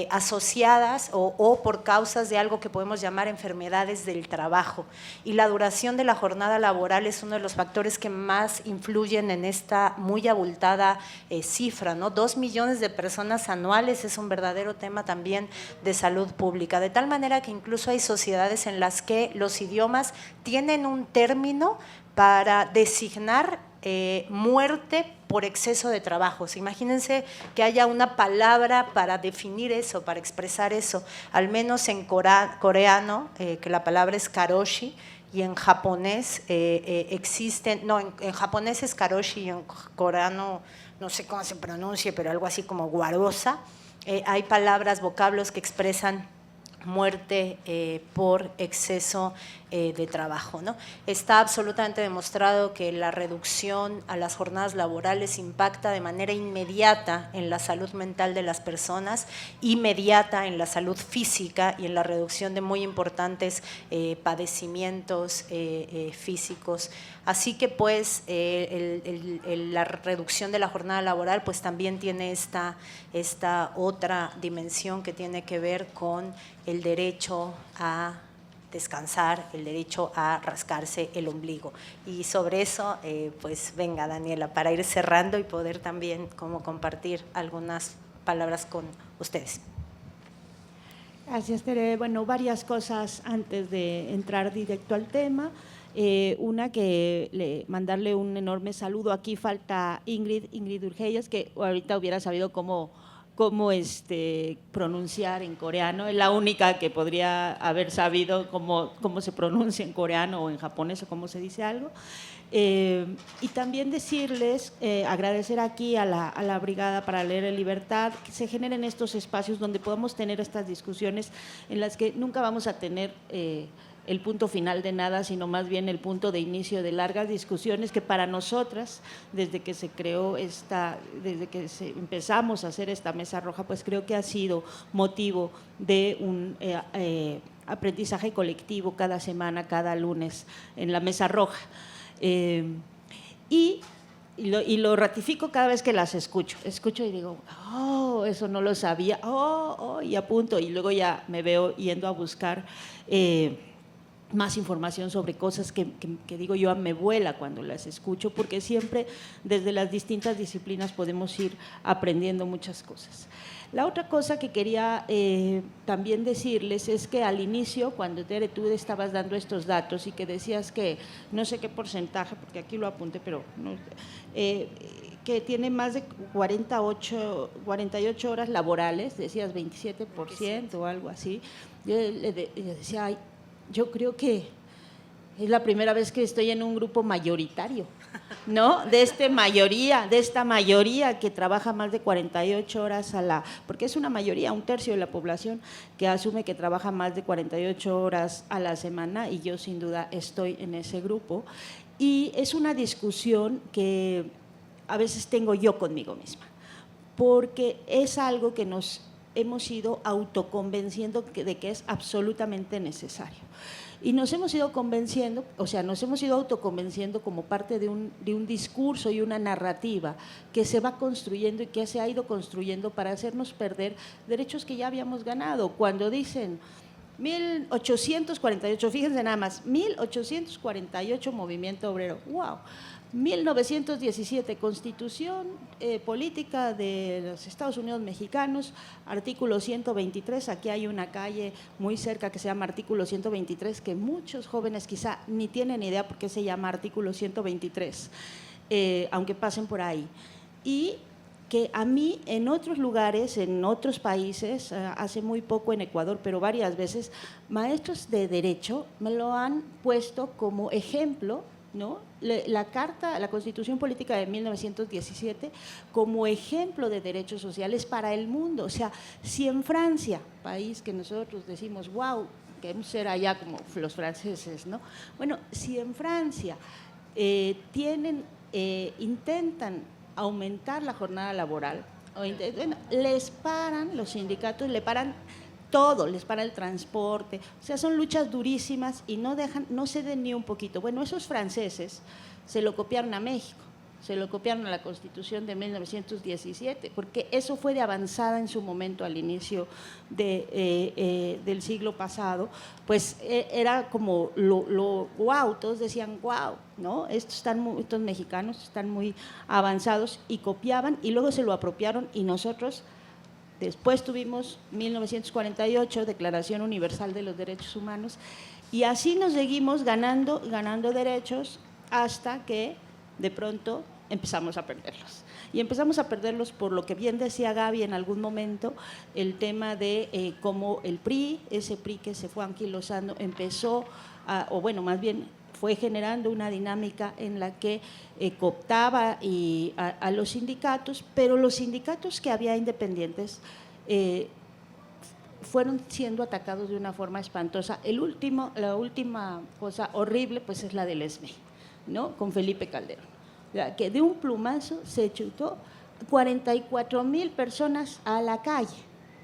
asociadas o por causas de algo que podemos llamar enfermedades del trabajo. Y la duración de la jornada laboral es uno de los factores que más influyen en esta muy abultada cifra, ¿no? 2 millones de personas anuales es un verdadero tema también de salud pública, de tal manera que incluso hay sociedades en las que los idiomas tienen un término para designar muerte por exceso de trabajo. Imagínense que haya una palabra para definir eso, para expresar eso, al menos en coreano, que la palabra es karoshi, y en japonés existen, no, en japonés es karoshi y en coreano no sé cómo se pronuncie, pero algo así como guarosa. Hay palabras, vocablos que expresan muerte por exceso de trabajo, ¿no? Está absolutamente demostrado que la reducción a las jornadas laborales impacta de manera inmediata en la salud mental de las personas, inmediata en la salud física y en la reducción de muy importantes padecimientos físicos. Así que pues la reducción de la jornada laboral pues también tiene esta otra dimensión que tiene que ver con el derecho a descansar, el derecho a rascarse el ombligo. Y sobre eso, pues venga Daniela, para ir cerrando y poder también como compartir algunas palabras con ustedes. Gracias, Tere. Bueno, varias cosas antes de entrar directo al tema. Una que mandarle un enorme saludo. Aquí falta Ingrid Urgellas, que ahorita hubiera sabido cómo pronunciar en coreano. Es la única que podría haber sabido cómo se pronuncia en coreano o en japonés o cómo se dice algo. Y también decirles, agradecer aquí a la Brigada para Leer en Libertad, que se generen estos espacios donde podamos tener estas discusiones en las que nunca vamos a tener el punto final de nada, sino más bien el punto de inicio de largas discusiones que para nosotras, desde que se creó desde que empezamos a hacer esta mesa roja, pues creo que ha sido motivo de un aprendizaje colectivo cada semana, cada lunes en la mesa roja. Y lo ratifico cada vez que las escucho y digo, oh, eso no lo sabía, y apunto, y luego ya me veo yendo a buscar más información sobre cosas que digo yo, me vuela cuando las escucho, porque siempre desde las distintas disciplinas podemos ir aprendiendo muchas cosas. La otra cosa que quería también decirles es que al inicio, cuando Tere, tú estabas dando estos datos y que decías que no sé qué porcentaje, porque aquí lo apunté, pero no, que tiene más de 48 horas laborales, decías 27% o algo así, yo le decía, ay, yo creo que es la primera vez que estoy en un grupo mayoritario, ¿no? De esta mayoría que trabaja más de 48 horas porque es una mayoría, un tercio de la población que asume que trabaja más de 48 horas a la semana, y yo sin duda estoy en ese grupo. Y es una discusión que a veces tengo yo conmigo misma, porque es algo que nos hemos ido autoconvenciendo de que es absolutamente necesario. Y nos hemos ido convenciendo, nos hemos ido autoconvenciendo como parte de un discurso y una narrativa que se va construyendo y que se ha ido construyendo para hacernos perder derechos que ya habíamos ganado. Cuando dicen 1848, fíjense nada más, 1848 movimiento obrero, wow. 1917, Constitución Política de los Estados Unidos Mexicanos, artículo 123, aquí hay una calle muy cerca que se llama artículo 123, que muchos jóvenes quizá ni tienen idea por qué se llama artículo 123, aunque pasen por ahí. Y que a mí en otros lugares, en otros países, hace muy poco en Ecuador, pero varias veces, maestros de derecho me lo han puesto como ejemplo, ¿no? La Constitución Política de 1917 como ejemplo de derechos sociales para el mundo. O sea, si en Francia, país que nosotros decimos, wow, queremos ser allá como los franceses, ¿no? Bueno, si en Francia intentan aumentar la jornada laboral, les paran los sindicatos, le paran todo, les para el transporte, o sea, son luchas durísimas y no ceden ni un poquito. Bueno, esos franceses se lo copiaron a México, se lo copiaron a la Constitución de 1917, porque eso fue de avanzada en su momento al inicio del siglo pasado, pues era como wow, todos decían wow, ¿no? Estos mexicanos están muy avanzados, y copiaban y luego se lo apropiaron, y nosotros después tuvimos 1948, Declaración Universal de los Derechos Humanos, y así nos seguimos ganando derechos hasta que de pronto empezamos a perderlos. Y empezamos a perderlos por lo que bien decía Gaby en algún momento, el tema de cómo el PRI, ese PRI que se fue anquilosando, más bien fue generando una dinámica en la que cooptaba a los sindicatos, pero los sindicatos que había independientes fueron siendo atacados de una forma espantosa. La última cosa horrible pues es la del ESME, ¿no? Con Felipe Calderón, o sea, que de un plumazo se chutó 44,000 personas a la calle,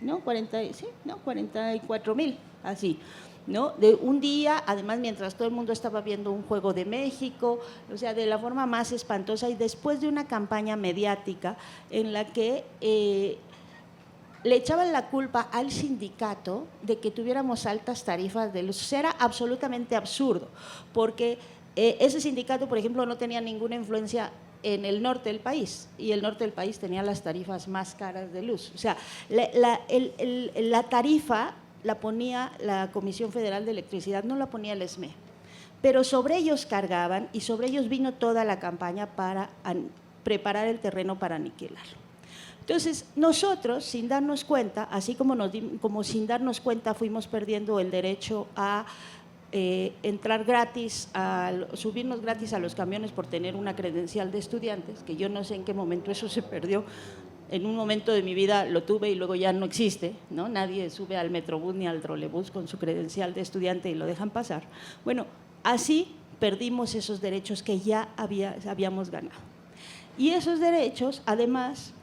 ¿no? 44,000, así, ¿no? De un día, además, mientras todo el mundo estaba viendo un juego de México, o sea, de la forma más espantosa, y después de una campaña mediática en la que le echaban la culpa al sindicato de que tuviéramos altas tarifas de luz. O sea, era absolutamente absurdo, porque ese sindicato, por ejemplo, no tenía ninguna influencia en el norte del país, y el norte del país tenía las tarifas más caras de luz. O sea, la tarifa la ponía la Comisión Federal de Electricidad, no la ponía el ESME, pero sobre ellos cargaban y sobre ellos vino toda la campaña para preparar el terreno para aniquilarlo. Entonces, nosotros, sin darnos cuenta, así como sin darnos cuenta fuimos perdiendo el derecho a entrar gratis, subirnos gratis a los camiones por tener una credencial de estudiantes, que yo no sé en qué momento eso se perdió. En un momento de mi vida lo tuve y luego ya no existe, ¿no? Nadie sube al Metrobús ni al trolebús con su credencial de estudiante y lo dejan pasar. Bueno, así perdimos esos derechos que ya habíamos ganado. Y esos derechos, además,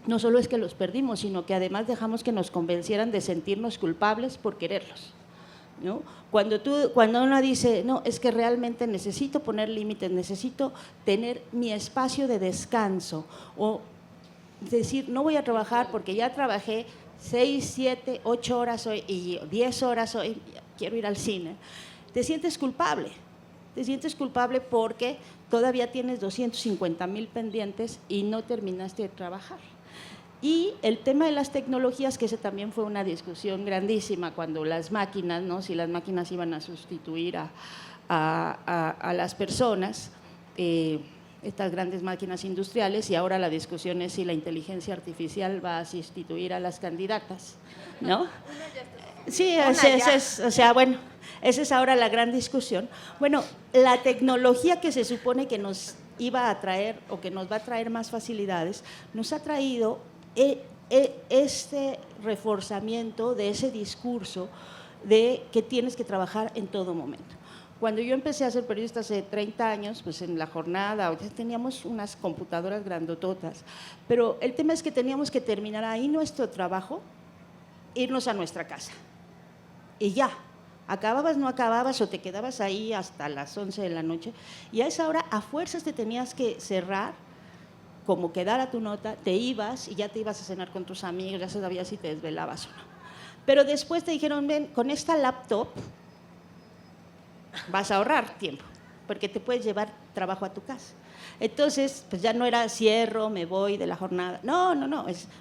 no solo es que los perdimos, sino que además dejamos que nos convencieran de sentirnos culpables por quererlos, ¿no? Cuando uno dice, no, es que realmente necesito poner límites, necesito tener mi espacio de descanso, o decir, no voy a trabajar porque ya trabajé 6, 7, 8 horas hoy y 10 horas hoy, quiero ir al cine, te sientes culpable porque todavía tienes 250,000 pendientes y no terminaste de trabajar. Y el tema de las tecnologías, que ese también fue una discusión grandísima cuando las máquinas, ¿no? Si las máquinas iban a sustituir a las personas, estas grandes máquinas industriales, y ahora la discusión es si la inteligencia artificial va a sustituir a las candidatas, ¿no? Sí, o sea, bueno, esa es ahora la gran discusión. Bueno, la tecnología que se supone que nos iba a traer o que nos va a traer más facilidades, nos ha traído este reforzamiento de ese discurso de que tienes que trabajar en todo momento. Cuando yo empecé a ser periodista hace 30 años, pues en la jornada teníamos unas computadoras grandototas, pero el tema es que teníamos que terminar ahí nuestro trabajo, irnos a nuestra casa y ya, acababas, no acababas o te quedabas ahí hasta las 11 de la noche, y a esa hora a fuerzas te tenías que cerrar, como quedara tu nota, te ibas y ya te ibas a cenar con tus amigos, ya sabías si te desvelabas o no. Pero después te dijeron, ven, con esta laptop vas a ahorrar tiempo, porque te puedes llevar trabajo a tu casa. Entonces, pues ya no era cierro, me voy de la jornada. No,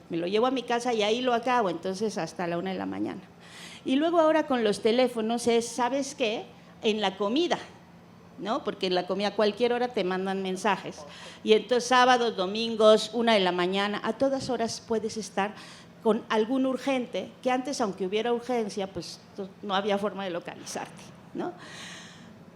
me lo llevo a mi casa y ahí lo acabo, entonces hasta la 1 de la mañana. Y luego ahora con los teléfonos es, ¿sabes qué? En la comida, ¿no? Porque en la comida a cualquier hora te mandan mensajes. Y entonces sábados, domingos, 1 de la mañana, a todas horas puedes estar con algún urgente, que antes, aunque hubiera urgencia, pues no había forma de localizarte, ¿no?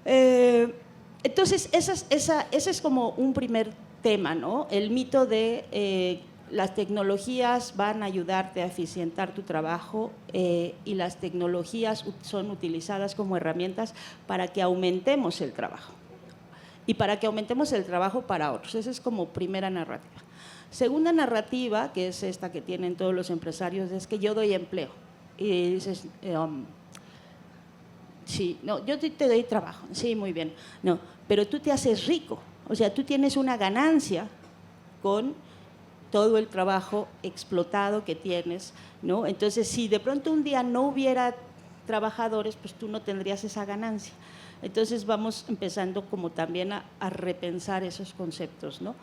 Entonces, ese es como un primer tema, ¿no? El mito de las tecnologías van a ayudarte a eficientar tu trabajo y las tecnologías son utilizadas como herramientas para que aumentemos el trabajo y para que aumentemos el trabajo para otros. Esa es como primera narrativa. Segunda narrativa, que es esta que tienen todos los empresarios, es que yo doy empleo. Y dices, sí, no, yo te doy trabajo, sí, muy bien, no, pero tú te haces rico, o sea, tú tienes una ganancia con todo el trabajo explotado que tienes, ¿no? Entonces, si de pronto un día no hubiera trabajadores, pues tú no tendrías esa ganancia. Entonces, vamos empezando como también a repensar esos conceptos, ¿no?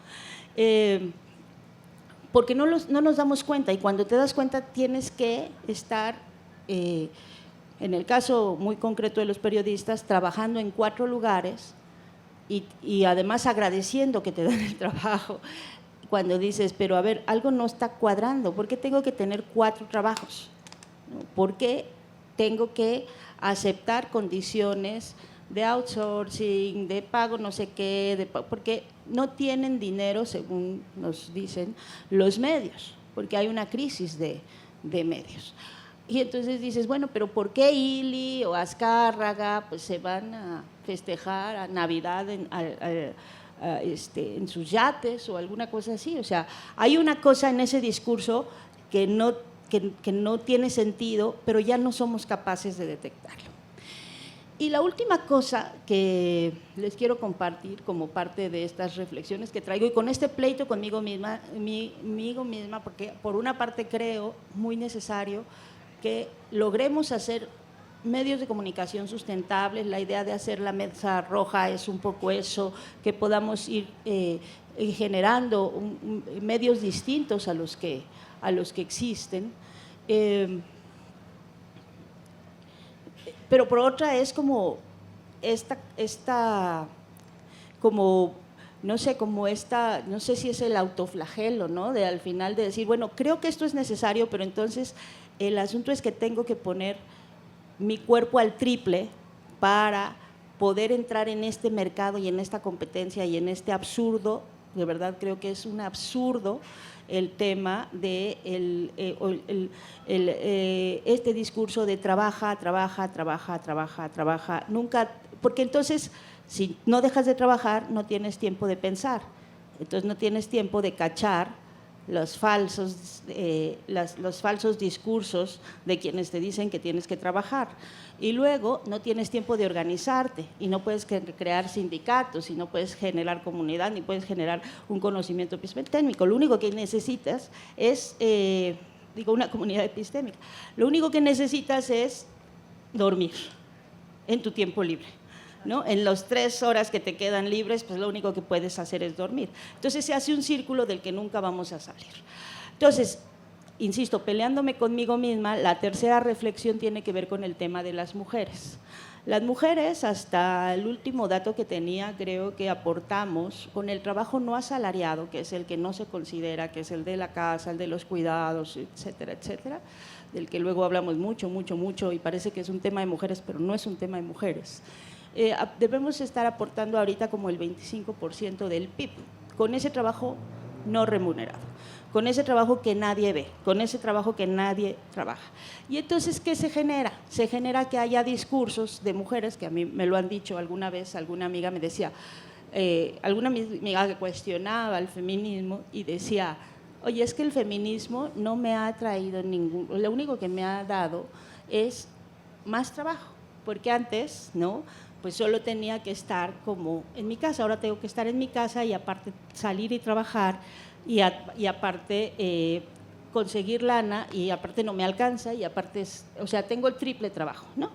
Porque no nos damos cuenta, y cuando te das cuenta tienes que estar, en el caso muy concreto de los periodistas, trabajando en 4 lugares y además agradeciendo que te den el trabajo. Cuando dices, pero a ver, algo no está cuadrando, ¿por qué tengo que tener 4 trabajos? ¿Por qué tengo que aceptar condiciones de outsourcing, de pago no sé qué, porque no tienen dinero, según nos dicen los medios, porque hay una crisis de medios. Y entonces dices, bueno, pero ¿por qué Ili o Azcárraga pues se van a festejar a Navidad en sus yates o alguna cosa así? O sea, hay una cosa en ese discurso que no tiene sentido, pero ya no somos capaces de detectarlo. Y la última cosa que les quiero compartir como parte de estas reflexiones que traigo, y con este pleito conmigo misma, porque por una parte creo muy necesario que logremos hacer medios de comunicación sustentables. La idea de hacer la mesa roja es un poco eso, que podamos ir generando medios distintos a los que existen. Pero por otra es como no sé si es el autoflagelo, ¿no? De al final de decir, bueno, creo que esto es necesario, pero entonces el asunto es que tengo que poner mi cuerpo al triple para poder entrar en este mercado y en esta competencia y en este absurdo. De verdad creo que es un absurdo el tema de este discurso de trabaja, nunca, porque entonces si no dejas de trabajar no tienes tiempo de pensar, entonces no tienes tiempo de cachar los falsos discursos de quienes te dicen que tienes que trabajar. Y luego no tienes tiempo de organizarte y no puedes crear sindicatos y no puedes generar comunidad ni puedes generar un conocimiento epistémico. Lo único que necesitas es, una comunidad epistémica, lo único que necesitas es dormir en tu tiempo libre, ¿no? En las 3 horas que te quedan libres, pues lo único que puedes hacer es dormir. Entonces se hace un círculo del que nunca vamos a salir. Entonces, insisto, peleándome conmigo misma, la tercera reflexión tiene que ver con el tema de las mujeres. Las mujeres, hasta el último dato que tenía, creo que aportamos con el trabajo no asalariado, que es el que no se considera, que es el de la casa, el de los cuidados, etcétera, etcétera, del que luego hablamos mucho, y parece que es un tema de mujeres, pero no es un tema de mujeres. Debemos estar aportando ahorita como el 25% del PIB, con ese trabajo no remunerado, con ese trabajo que nadie ve, con ese trabajo que nadie trabaja. Y entonces, ¿qué se genera? Se genera que haya discursos de mujeres, que a mí me lo han dicho alguna vez, alguna amiga me decía, alguna amiga que cuestionaba el feminismo y decía, oye, es que el feminismo no me ha traído lo único que me ha dado es más trabajo, porque antes, ¿no?, pues solo tenía que estar como en mi casa, ahora tengo que estar en mi casa y aparte salir y trabajar y aparte conseguir lana y aparte no me alcanza y aparte, o sea, tengo el triple trabajo, ¿no?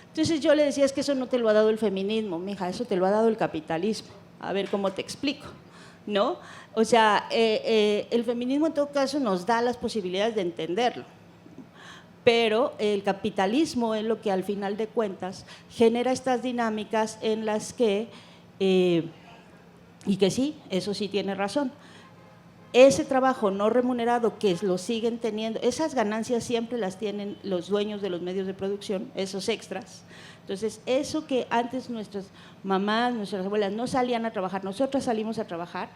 Entonces yo le decía, es que eso no te lo ha dado el feminismo, mija, eso te lo ha dado el capitalismo, a ver cómo te explico, ¿no? O sea, el feminismo en todo caso nos da las posibilidades de entenderlo, pero el capitalismo es lo que al final de cuentas genera estas dinámicas en las que, y que sí, eso sí tiene razón, ese trabajo no remunerado que lo siguen teniendo, esas ganancias siempre las tienen los dueños de los medios de producción, esos extras. Entonces, eso que antes nuestras mamás, nuestras abuelas no salían a trabajar, nosotras salimos a trabajar,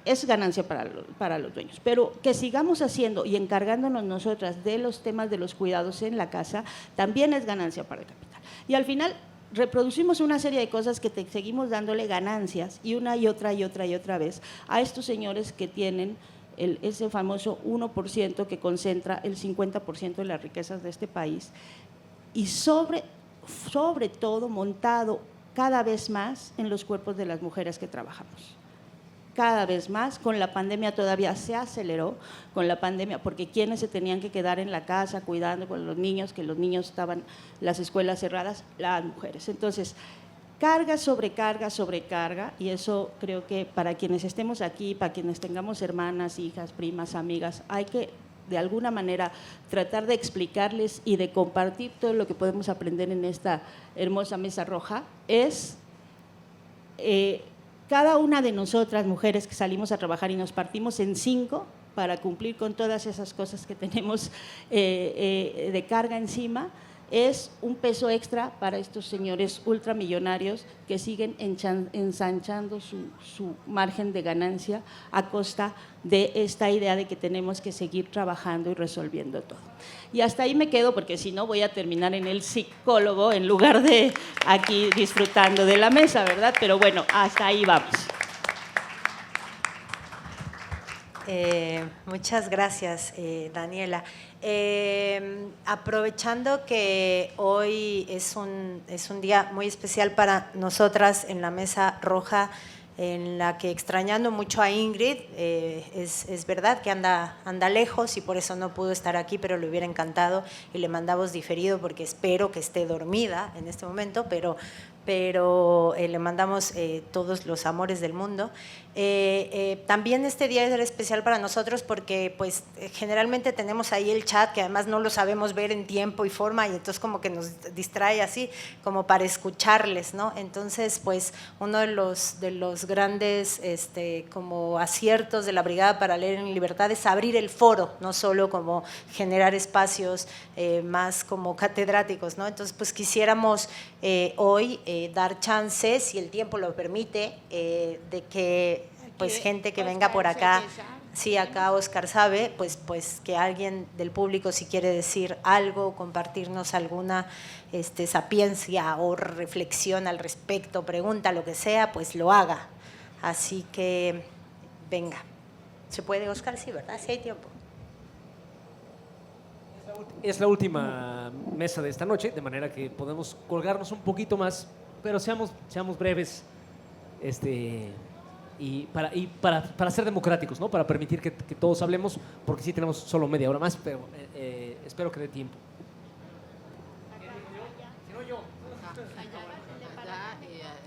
es ganancia para los dueños, pero que sigamos haciendo y encargándonos nosotras de los temas de los cuidados en la casa, también es ganancia para el capital. Y al final reproducimos una serie de cosas que seguimos dándole ganancias y una y otra vez a estos señores que tienen ese famoso 1% que concentra el 50% de las riquezas de este país y sobre todo montado cada vez más en los cuerpos de las mujeres que trabajamos. Cada vez más, con la pandemia todavía se aceleró, con la pandemia, porque quienes se tenían que quedar en la casa cuidando con los niños, que los niños estaban, las escuelas cerradas, las mujeres. Entonces, carga, sobrecarga, y eso creo que para quienes estemos aquí, para quienes tengamos hermanas, hijas, primas, amigas, hay que de alguna manera tratar de explicarles y de compartir todo lo que podemos aprender en esta hermosa mesa roja, es cada una de nosotras, mujeres que salimos a trabajar y nos partimos en 5 para cumplir con todas esas cosas que tenemos de carga encima, es un peso extra para estos señores ultramillonarios que siguen ensanchando su margen de ganancia a costa de esta idea de que tenemos que seguir trabajando y resolviendo todo. Y hasta ahí me quedo, porque si no voy a terminar en el psicólogo en lugar de aquí disfrutando de la mesa, ¿verdad? Pero bueno, hasta ahí vamos. Muchas gracias, Daniela. Aprovechando que hoy es un día muy especial para nosotras en la Mesa Roja, en la que extrañando mucho a Ingrid, es verdad que anda lejos y por eso no pudo estar aquí, pero le hubiera encantado y le mandamos diferido porque espero que esté dormida en este momento, pero le mandamos todos los amores del mundo. También este día es especial para nosotros porque pues generalmente tenemos ahí el chat que además no lo sabemos ver en tiempo y forma y entonces como que nos distrae así como para escucharles, ¿no? Entonces pues uno de los grandes como aciertos de la Brigada para Leer en Libertad es abrir el foro, no solo como generar espacios más como catedráticos, ¿no? Entonces pues quisiéramos hoy dar chance, si el tiempo lo permite, de que pues gente que venga por acá, sí, acá Oscar sabe, pues que alguien del público si quiere decir algo, compartirnos alguna sapiencia o reflexión al respecto, pregunta, lo que sea, pues lo haga. Así que venga. ¿Se puede, Oscar? Sí, ¿verdad? Sí hay tiempo. Es la última mesa de esta noche, de manera que podemos colgarnos un poquito más, pero seamos breves y para ser democráticos, ¿no? Para permitir que todos hablemos, porque sí tenemos solo media hora más, pero espero que dé tiempo. Si no, yo.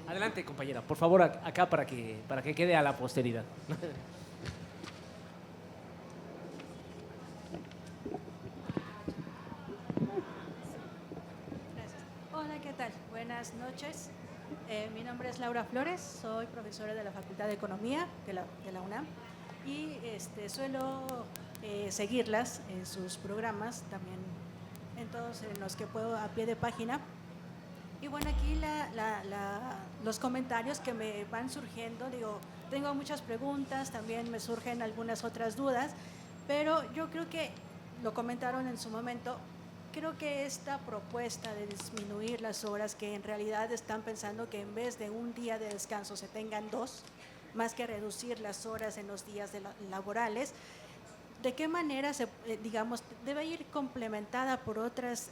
Adelante, compañera, por favor, acá para que quede a la posteridad. Hola, ¿qué tal? Buenas noches. Mi nombre es Laura Flores, soy profesora de la Facultad de Economía de la UNAM y suelo seguirlas en sus programas, también en todos en los que puedo a pie de página. Y bueno, aquí los comentarios que me van surgiendo, digo, tengo muchas preguntas, también me surgen algunas otras dudas, pero yo creo que lo comentaron en su momento. Creo que esta propuesta de disminuir las horas, que en realidad están pensando que en vez de un día de descanso se tengan 2, más que reducir las horas en los días laborales, ¿de qué manera debe ir complementada por otras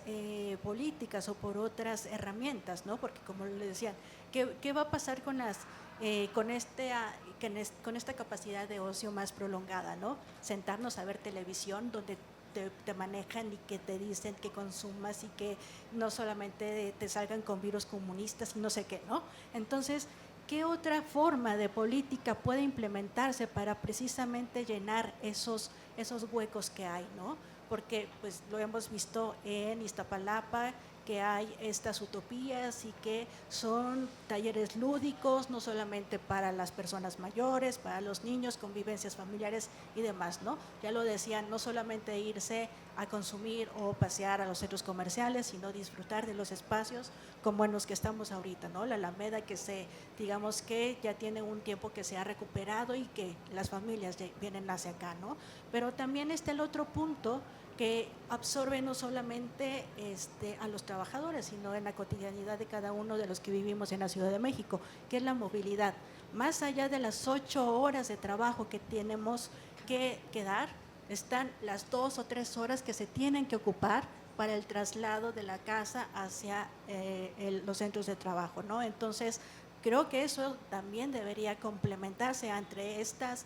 políticas o por otras herramientas, ¿no? Porque como le decían, ¿qué va a pasar con esta capacidad de ocio más prolongada, ¿no? Sentarnos a ver televisión donde te manejan y que te dicen que consumas y que no solamente te salgan con virus comunistas y no sé qué, ¿no? Entonces, ¿qué otra forma de política puede implementarse para precisamente llenar esos huecos que hay, ¿no? Porque pues lo hemos visto en Iztapalapa, que hay estas utopías y que son talleres lúdicos, no solamente para las personas mayores, para los niños, convivencias familiares y demás, ¿no? Ya lo decían, no solamente irse a consumir o pasear a los centros comerciales, sino disfrutar de los espacios como en los que estamos ahorita, ¿no? La Alameda digamos que ya tiene un tiempo que se ha recuperado y que las familias ya vienen hacia acá, ¿no? Pero también está el otro punto que absorbe no solamente a los trabajadores, sino en la cotidianidad de cada uno de los que vivimos en la Ciudad de México, que es la movilidad. Más allá de las 8 horas de trabajo que tenemos que dar, están las 2 o 3 horas que se tienen que ocupar para el traslado de la casa hacia los centros de trabajo, ¿no? Entonces, creo que eso también debería complementarse entre estas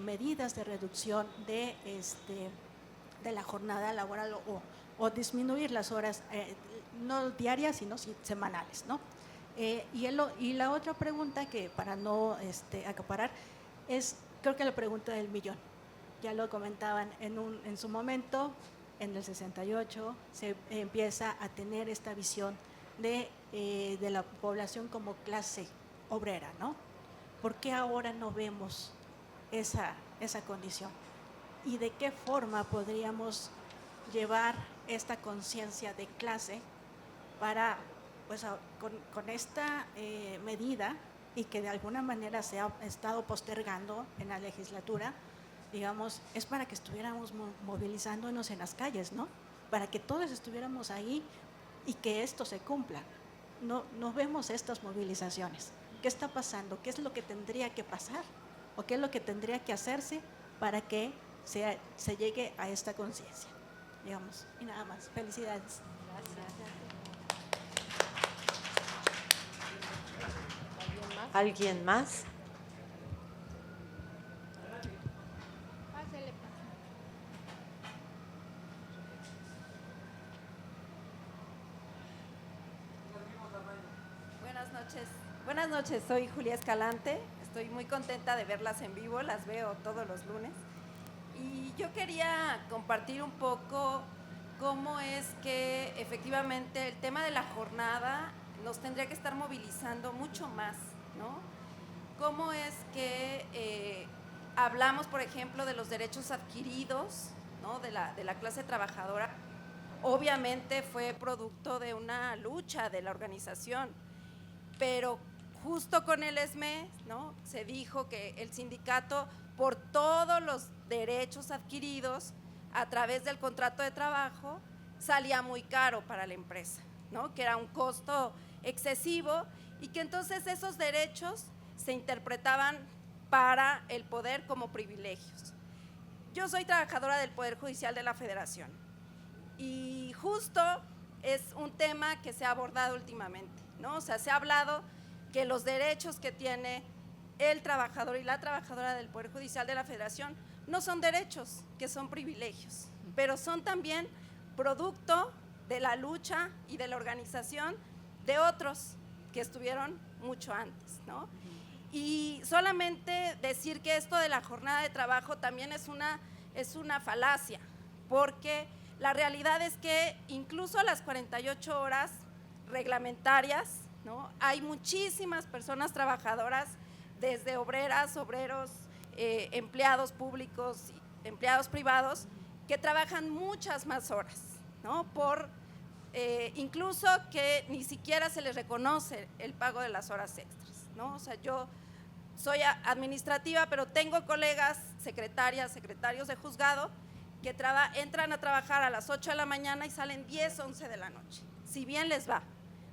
medidas de reducción de la jornada laboral o disminuir las horas, no diarias, sino semanales, ¿no? Y la otra pregunta, que para no acaparar, es creo que la pregunta del millón. Ya lo comentaban en su momento, en el 68 se empieza a tener esta visión de la población como clase obrera, ¿no? ¿Por qué ahora no vemos esa condición? ¿Y de qué forma podríamos llevar esta conciencia de clase para, pues, con esta medida, y que de alguna manera se ha estado postergando en la legislatura, digamos, es para que estuviéramos movilizándonos en las calles, ¿no? Para que todos estuviéramos ahí y que esto se cumpla. No vemos estas movilizaciones. ¿Qué está pasando? ¿Qué es lo que tendría que pasar? ¿O qué es lo que tendría que hacerse para que se llegue a esta conciencia? Digamos, y nada más. Felicidades. ¿Alguien más? Buenas noches, soy Julia Escalante, estoy muy contenta de verlas en vivo, las veo todos los lunes. Y yo quería compartir un poco cómo es que efectivamente el tema de la jornada nos tendría que estar movilizando mucho más, ¿no? Cómo es que hablamos, por ejemplo, de los derechos adquiridos, ¿no? de la clase trabajadora. Obviamente fue producto de una lucha de la organización, pero justo con el ESME, ¿no? Se dijo que el sindicato, por todos los derechos adquiridos a través del contrato de trabajo, salía muy caro para la empresa, ¿no? Que era un costo excesivo y que entonces esos derechos se interpretaban para el poder como privilegios. Yo soy trabajadora del Poder Judicial de la Federación y justo es un tema que se ha abordado últimamente, ¿no? O sea, se ha hablado que los derechos que tiene el trabajador y la trabajadora del Poder Judicial de la Federación no son derechos, que son privilegios, pero son también producto de la lucha y de la organización de otros que estuvieron mucho antes, ¿no? Y solamente decir que esto de la jornada de trabajo también es una falacia, porque la realidad es que incluso las 48 horas reglamentarias, ¿no? Hay muchísimas personas trabajadoras, desde obreras, obreros, empleados públicos, empleados privados, que trabajan muchas más horas, ¿no? Incluso que ni siquiera se les reconoce el pago de las horas extras, ¿no? O sea, yo soy administrativa, pero tengo colegas, secretarias, secretarios de juzgado, que entran a trabajar a las 8 de la mañana y salen 10, 11 de la noche, si bien les va,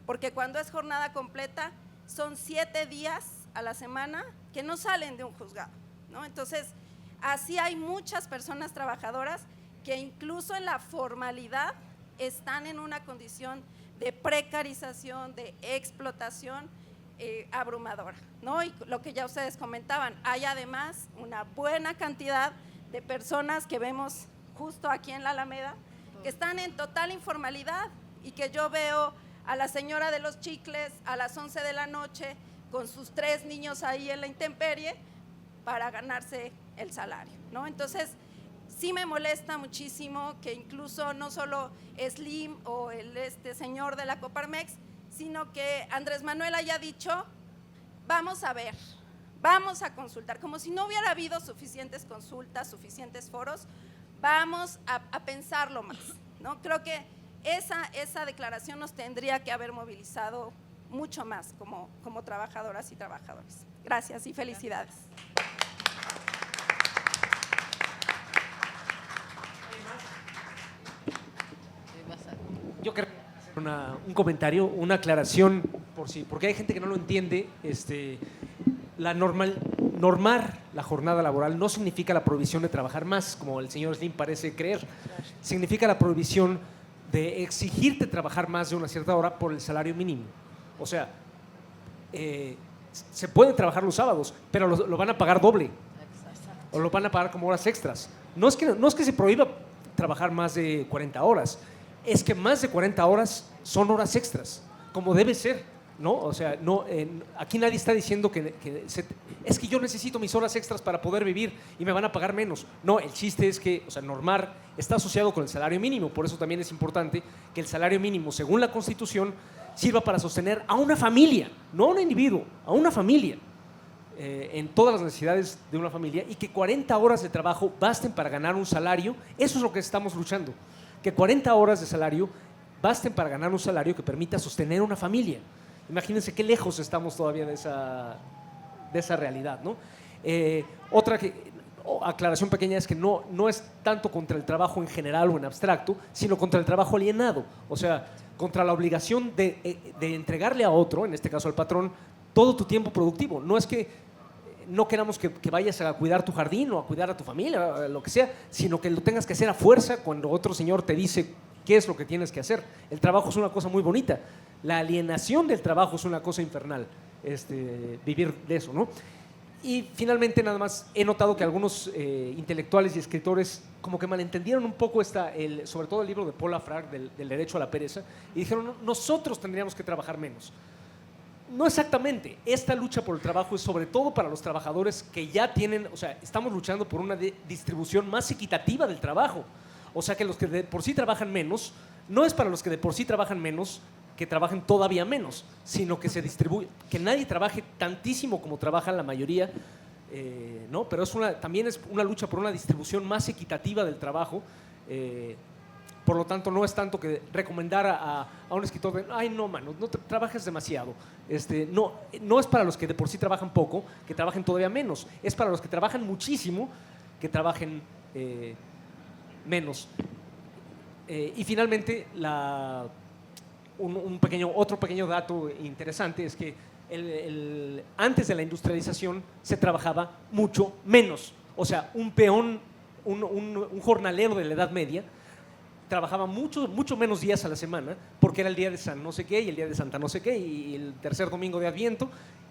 porque cuando es jornada completa son 7 días a la semana que no salen de un juzgado, ¿no? Entonces, así hay muchas personas trabajadoras que incluso en la formalidad están en una condición de precarización, de explotación abrumadora, ¿no? Y lo que ya ustedes comentaban, hay además una buena cantidad de personas que vemos justo aquí en la Alameda, que están en total informalidad y que yo veo a la señora de los chicles a las 11 de la noche con sus 3 niños ahí en la intemperie para ganarse el salario, ¿no? Entonces, sí me molesta muchísimo que incluso no solo Slim o este señor de la Coparmex, sino que Andrés Manuel haya dicho, vamos a ver, vamos a consultar, como si no hubiera habido suficientes consultas, suficientes foros, vamos a pensarlo más, ¿no? Creo que esa declaración nos tendría que haber movilizado mucho más como trabajadoras y trabajadores. Gracias y felicidades. Yo creo un comentario, una aclaración, porque hay gente que no lo entiende. Normar la jornada laboral no significa la prohibición de trabajar más, como el señor Slim parece creer. Significa la prohibición de exigirte trabajar más de una cierta hora por el salario mínimo. O sea, se pueden trabajar los sábados, pero lo van a pagar doble o lo van a pagar como horas extras. No es que se prohíba trabajar más de 40 horas, es que más de 40 horas son horas extras, como debe ser, ¿no? O sea, aquí nadie está diciendo es que yo necesito mis horas extras para poder vivir y me van a pagar menos. No, el chiste es que, o sea, normar está asociado con el salario mínimo, por eso también es importante que el salario mínimo, según la Constitución, sirva para sostener a una familia, no a un individuo, a una familia, en todas las necesidades de una familia, y que 40 horas de trabajo basten para ganar un salario. Eso es lo que estamos luchando, que 40 horas de salario basten para ganar un salario que permita sostener una familia. Imagínense qué lejos estamos todavía de esa realidad, ¿no? Otra aclaración pequeña es que no es tanto contra el trabajo en general o en abstracto, sino contra el trabajo alienado, o sea, contra la obligación de entregarle a otro, en este caso al patrón, todo tu tiempo productivo. No es que no queramos que vayas a cuidar tu jardín o a cuidar a tu familia, lo que sea, sino que lo tengas que hacer a fuerza cuando otro señor te dice qué es lo que tienes que hacer. El trabajo es una cosa muy bonita. La alienación del trabajo es una cosa infernal, vivir de eso, ¿no? Y finalmente, nada más, he notado que algunos intelectuales y escritores como que malentendieron un poco sobre todo el libro de Paul Afrag del derecho a la pereza, y dijeron, no, nosotros tendríamos que trabajar menos. No exactamente. Esta lucha por el trabajo es sobre todo para los trabajadores que ya tienen, o sea, estamos luchando por una distribución más equitativa del trabajo. O sea, que los que de por sí trabajan menos, no es para los que de por sí trabajan menos que trabajen todavía menos, sino que se distribuye, que nadie trabaje tantísimo como trabaja la mayoría, ¿no? Pero también es una lucha por una distribución más equitativa del trabajo. Por lo tanto, no es tanto que recomendar a un escritor de, ay, no, mano, no trabajes demasiado. No es para los que de por sí trabajan poco, que trabajen todavía menos. Es para los que trabajan muchísimo, que trabajen menos. Y finalmente, otro pequeño dato interesante es que antes de la industrialización se trabajaba mucho menos. O sea, un peón, un jornalero de la Edad Media, trabajaba mucho menos días a la semana porque era el día de San no sé qué y el día de Santa no sé qué y el tercer domingo de Adviento,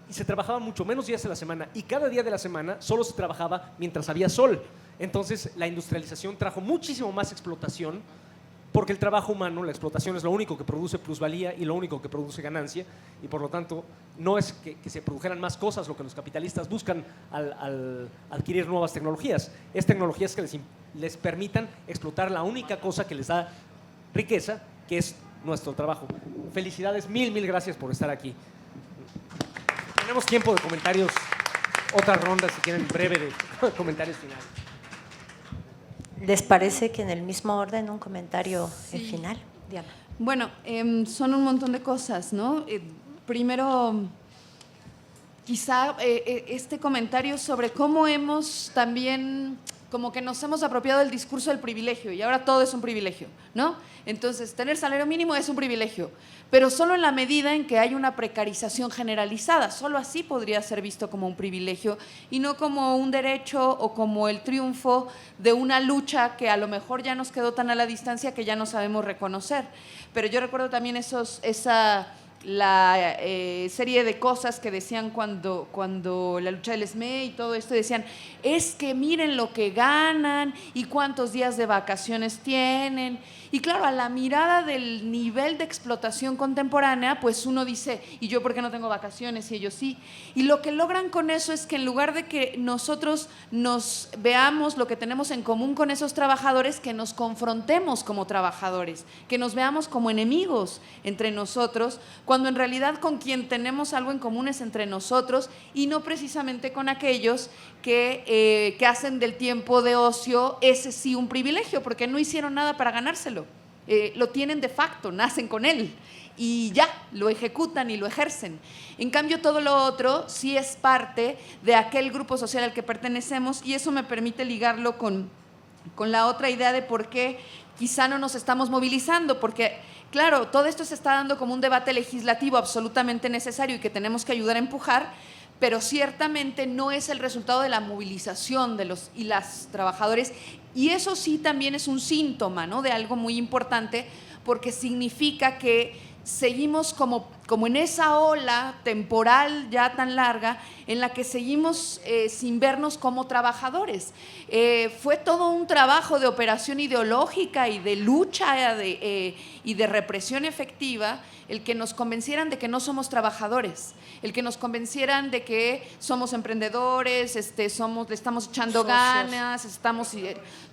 y se trabajaba mucho menos días a la semana, y cada día de la semana solo se trabajaba mientras había sol. Entonces la industrialización trajo muchísimo más explotación, porque el trabajo humano, la explotación, es lo único que produce plusvalía y lo único que produce ganancia, y por lo tanto no es que se produjeran más cosas lo que los capitalistas buscan al adquirir nuevas tecnologías. Es tecnologías que les permitan explotar la única cosa que les da riqueza, que es nuestro trabajo. Felicidades, mil gracias por estar aquí. Tenemos tiempo de comentarios, otra ronda si quieren, breve de comentarios finales. ¿Les parece que en el mismo orden un comentario final? Diana. Bueno, son un montón de cosas, ¿no? Primero, quizá este comentario sobre cómo hemos también, como que nos hemos apropiado del discurso del privilegio, y ahora todo es un privilegio, ¿no? Entonces, tener salario mínimo es un privilegio, pero solo en la medida en que hay una precarización generalizada. Solo así podría ser visto como un privilegio y no como un derecho o como el triunfo de una lucha que a lo mejor ya nos quedó tan a la distancia que ya no sabemos reconocer. Pero yo recuerdo también la serie de cosas que decían cuando la lucha del ESME y todo esto, decían, es que miren lo que ganan y cuántos días de vacaciones tienen. Y claro, a la mirada del nivel de explotación contemporánea, pues uno dice, ¿y yo por qué no tengo vacaciones y ellos sí? Y lo que logran con eso es que en lugar de que nosotros nos veamos lo que tenemos en común con esos trabajadores, que nos confrontemos como trabajadores, que nos veamos como enemigos entre nosotros, cuando en realidad con quien tenemos algo en común es entre nosotros y no precisamente con aquellos que hacen del tiempo de ocio ese sí un privilegio, porque no hicieron nada para ganárselo. Lo tienen de facto, nacen con él y ya, lo ejecutan y lo ejercen. En cambio, todo lo otro sí es parte de aquel grupo social al que pertenecemos, y eso me permite ligarlo con la otra idea de por qué quizá no nos estamos movilizando, porque claro, todo esto se está dando como un debate legislativo absolutamente necesario y que tenemos que ayudar a empujar, pero ciertamente no es el resultado de la movilización de los y las trabajadores, y eso sí también es un síntoma, ¿no?, de algo muy importante, porque significa que seguimos como en esa ola temporal ya tan larga en la que seguimos sin vernos como trabajadores. Fue todo un trabajo de operación ideológica y de lucha y de represión efectiva el que nos convencieran de que no somos trabajadores, el que nos convencieran de que somos emprendedores, le estamos echando ganas, estamos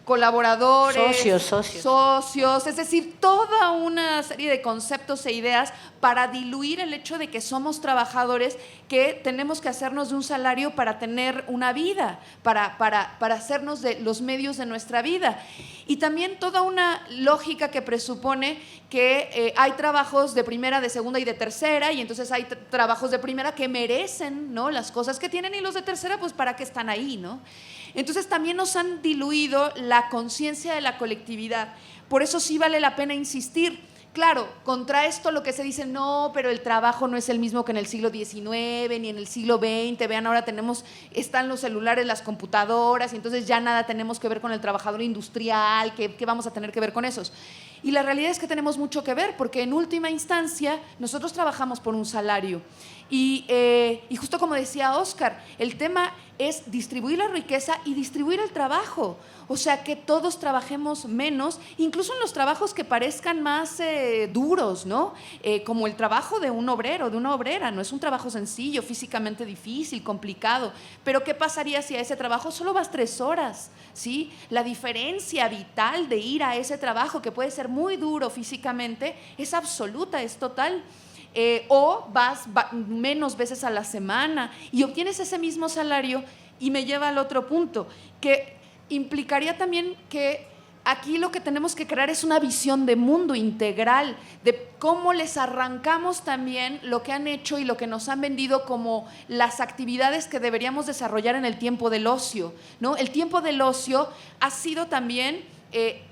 colaboradores, socios, es decir, toda una serie de conceptos e ideas para diluir diluir el hecho de que somos trabajadores, que tenemos que hacernos de un salario para tener una vida, para hacernos de los medios de nuestra vida. Y también toda una lógica que presupone que hay trabajos de primera, de segunda y de tercera, y entonces hay trabajos de primera que merecen, ¿no?, las cosas que tienen, y los de tercera, pues ¿para qué están ahí, no? Entonces también nos han diluido la conciencia de la colectividad. Por eso sí vale la pena insistir. Claro, contra esto lo que se dice, no, pero el trabajo no es el mismo que en el siglo XIX ni en el siglo XX. Vean, ahora están los celulares, las computadoras, y entonces ya nada tenemos que ver con el trabajador industrial. ¿Qué vamos a tener que ver con esos? Y la realidad es que tenemos mucho que ver, porque en última instancia nosotros trabajamos por un salario. Y justo como decía Óscar, el tema es distribuir la riqueza y distribuir el trabajo. O sea, que todos trabajemos menos, incluso en los trabajos que parezcan más duros, ¿no? Como el trabajo de un obrero, de una obrera. No es un trabajo sencillo, físicamente difícil, complicado. Pero ¿qué pasaría si a ese trabajo solo vas 3 horas? ¿Sí? La diferencia vital de ir a ese trabajo, que puede ser muy duro físicamente, es absoluta, es total. O vas menos veces a la semana y obtienes ese mismo salario, y me lleva al otro punto, que implicaría también que aquí lo que tenemos que crear es una visión de mundo integral, de cómo les arrancamos también lo que han hecho y lo que nos han vendido como las actividades que deberíamos desarrollar en el tiempo del ocio, ¿no? El tiempo del ocio ha sido también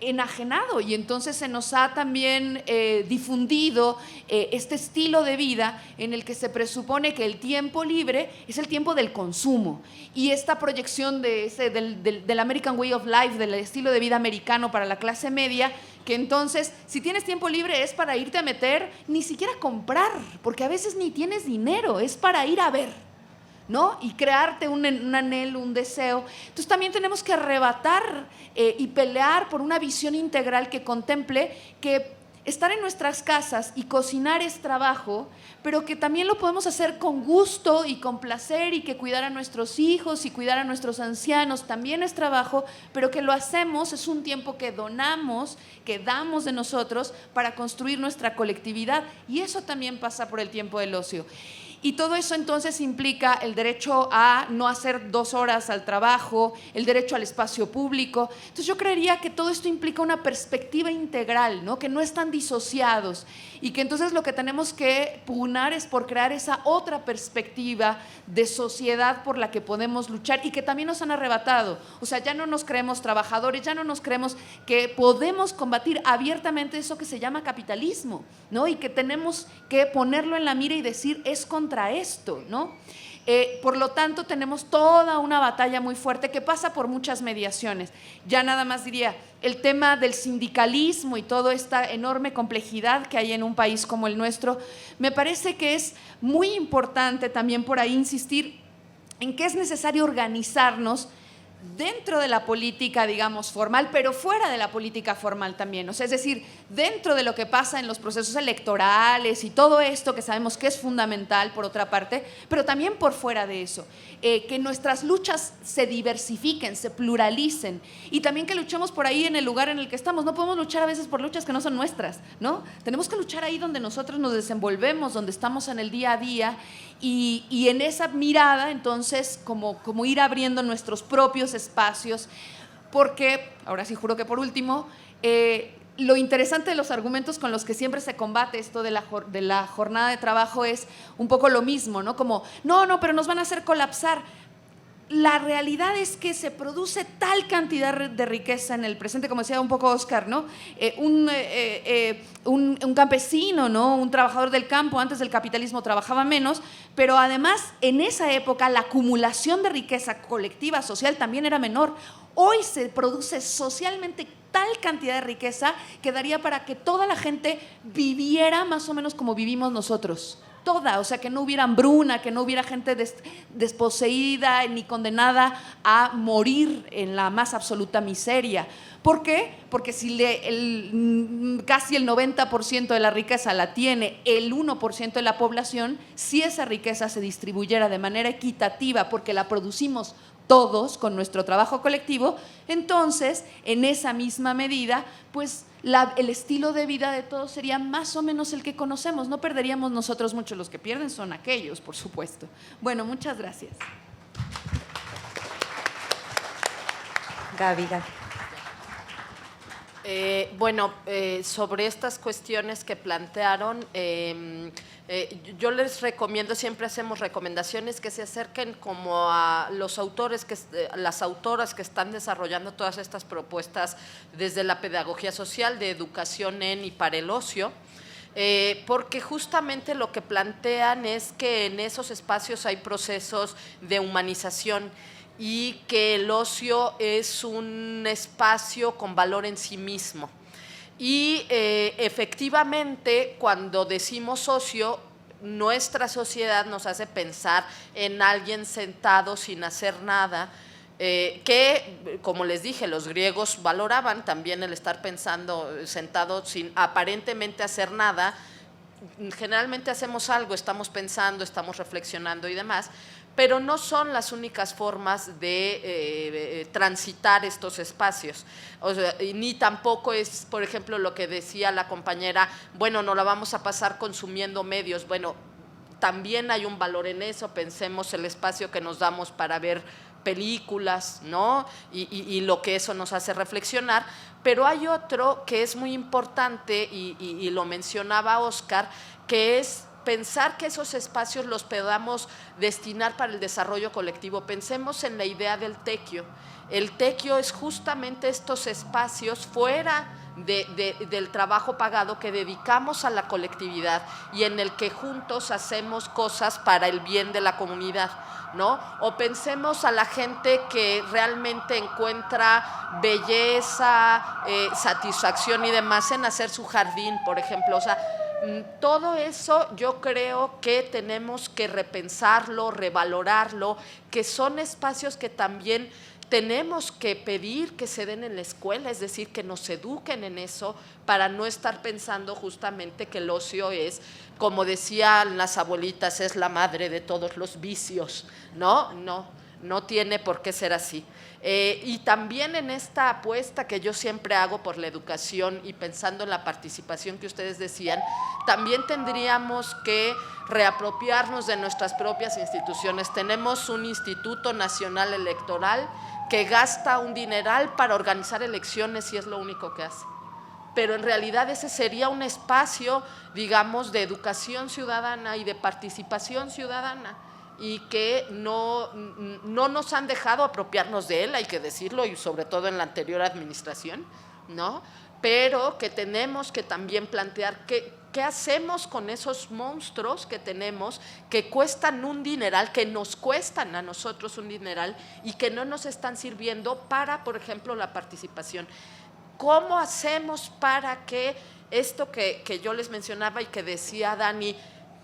enajenado, y entonces se nos ha también difundido este estilo de vida en el que se presupone que el tiempo libre es el tiempo del consumo, y esta proyección del American Way of Life, del estilo de vida americano para la clase media, que entonces si tienes tiempo libre es para irte a meter, ni siquiera comprar, porque a veces ni tienes dinero, es para ir a ver, ¿no? Y crearte un anhelo, un deseo. Entonces también tenemos que arrebatar y pelear por una visión integral que contemple que estar en nuestras casas y cocinar es trabajo, pero que también lo podemos hacer con gusto y con placer, y que cuidar a nuestros hijos y cuidar a nuestros ancianos también es trabajo, pero que lo hacemos, es un tiempo que donamos, que damos de nosotros para construir nuestra colectividad, y eso también pasa por el tiempo del ocio. Y todo eso entonces implica el derecho a no hacer 2 horas al trabajo, el derecho al espacio público. Entonces yo creería que todo esto implica una perspectiva integral, ¿no? Que no están disociados, y que entonces lo que tenemos que pugnar es por crear esa otra perspectiva de sociedad por la que podemos luchar, y que también nos han arrebatado. O sea, ya no nos creemos trabajadores, ya no nos creemos que podemos combatir abiertamente eso que se llama capitalismo, ¿no? Y que tenemos que ponerlo en la mira y decir, es contra esto, ¿no? Por lo tanto, tenemos toda una batalla muy fuerte que pasa por muchas mediaciones. Ya nada más diría, el tema del sindicalismo y toda esta enorme complejidad que hay en un país como el nuestro, me parece que es muy importante también por ahí insistir en que es necesario organizarnos dentro de la política, digamos, formal, pero fuera de la política formal también. O sea, es decir, dentro de lo que pasa en los procesos electorales y todo esto que sabemos que es fundamental, por otra parte, pero también por fuera de eso. Que nuestras luchas se diversifiquen, se pluralicen, y también que luchemos por ahí en el lugar en el que estamos. No podemos luchar a veces por luchas que no son nuestras, ¿no? Tenemos que luchar ahí donde nosotros nos desenvolvemos, donde estamos en el día a día, y en esa mirada, entonces, como ir abriendo nuestros propios espacios, porque, ahora sí juro que por último, lo interesante de los argumentos con los que siempre se combate esto de la jornada de trabajo es un poco lo mismo, ¿no? Como, no, pero nos van a hacer colapsar. La realidad es que se produce tal cantidad de riqueza en el presente, como decía un poco Óscar, ¿no? Un campesino, ¿no? Un trabajador del campo antes del capitalismo trabajaba menos, pero además en esa época la acumulación de riqueza colectiva, social, también era menor. Hoy se produce socialmente tal cantidad de riqueza que daría para que toda la gente viviera más o menos como vivimos nosotros. Toda, o sea, que no hubiera hambruna, que no hubiera gente desposeída ni condenada a morir en la más absoluta miseria. ¿Por qué? Porque si casi el 90% de la riqueza la tiene el 1% de la población, si esa riqueza se distribuyera de manera equitativa porque la producimos todos con nuestro trabajo colectivo, entonces, en esa misma medida, pues el estilo de vida de todos sería más o menos el que conocemos. No perderíamos nosotros mucho, los que pierden son aquellos, por supuesto. Bueno, muchas gracias. Gaby. Bueno, sobre estas cuestiones que plantearon, yo les recomiendo, siempre hacemos recomendaciones que se acerquen como a los autores, las autoras que están desarrollando todas estas propuestas desde la pedagogía social, de educación en y para el ocio. Porque justamente lo que plantean es que en esos espacios hay procesos de humanización y que el ocio es un espacio con valor en sí mismo. Y efectivamente, cuando decimos ocio, nuestra sociedad nos hace pensar en alguien sentado sin hacer nada, que, como les dije, los griegos valoraban también el estar pensando sentado sin aparentemente hacer nada. Generalmente hacemos algo, estamos pensando, estamos reflexionando y demás, pero no son las únicas formas de transitar estos espacios. O sea, ni tampoco es, por ejemplo, lo que decía la compañera, bueno, no la vamos a pasar consumiendo medios. Bueno, también hay un valor en eso, pensemos el espacio que nos damos para ver películas, ¿no? Y lo que eso nos hace reflexionar, pero hay otro que es muy importante y lo mencionaba Óscar, que es pensar que esos espacios los podamos destinar para el desarrollo colectivo. Pensemos en la idea del tequio. El tequio es justamente estos espacios fuera del trabajo pagado que dedicamos a la colectividad y en el que juntos hacemos cosas para el bien de la comunidad, ¿no? O pensemos a la gente que realmente encuentra belleza, satisfacción y demás en hacer su jardín, por ejemplo. O sea, todo eso yo creo que tenemos que repensarlo, revalorarlo, que son espacios que también tenemos que pedir que se den en la escuela, es decir, que nos eduquen en eso para no estar pensando justamente que el ocio es, como decían las abuelitas, es la madre de todos los vicios. No tiene por qué ser así. Y también en esta apuesta que yo siempre hago por la educación y pensando en la participación que ustedes decían, también tendríamos que reapropiarnos de nuestras propias instituciones. Tenemos un Instituto Nacional Electoral que gasta un dineral para organizar elecciones y es lo único que hace. Pero en realidad ese sería un espacio, digamos, de educación ciudadana y de participación ciudadana, y que no nos han dejado apropiarnos de él, hay que decirlo, y sobre todo en la anterior administración, ¿no? Pero que tenemos que también plantear qué hacemos con esos monstruos que tenemos, que cuestan un dineral, que nos cuestan a nosotros un dineral y que no nos están sirviendo para, por ejemplo, la participación. ¿Cómo hacemos para que esto que yo les mencionaba y que decía Dani,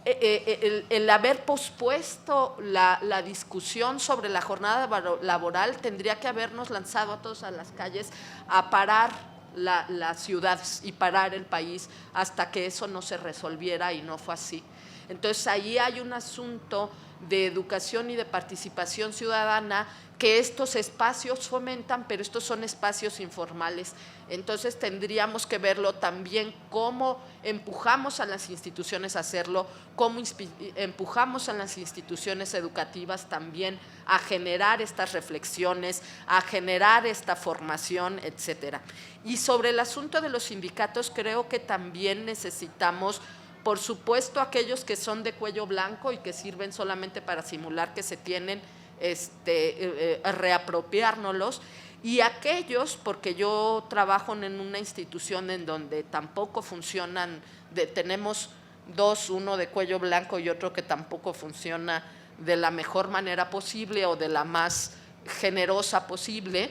el haber pospuesto la discusión sobre la jornada laboral tendría que habernos lanzado a todos a las calles a parar las ciudades y parar el país hasta que eso no se resolviera, y no fue así. Entonces ahí hay un asunto de educación y de participación ciudadana que estos espacios fomentan, pero estos son espacios informales. Entonces tendríamos que verlo también cómo empujamos a las instituciones a hacerlo, cómo empujamos a las instituciones educativas también a generar estas reflexiones, a generar esta formación, etcétera. Y sobre el asunto de los sindicatos, creo que también necesitamos, por supuesto, aquellos que son de cuello blanco y que sirven solamente para simular que se tienen, reapropiárnoslos, y aquellos, porque yo trabajo en una institución en donde tampoco funcionan, tenemos dos, uno de cuello blanco y otro que tampoco funciona de la mejor manera posible o de la más generosa posible,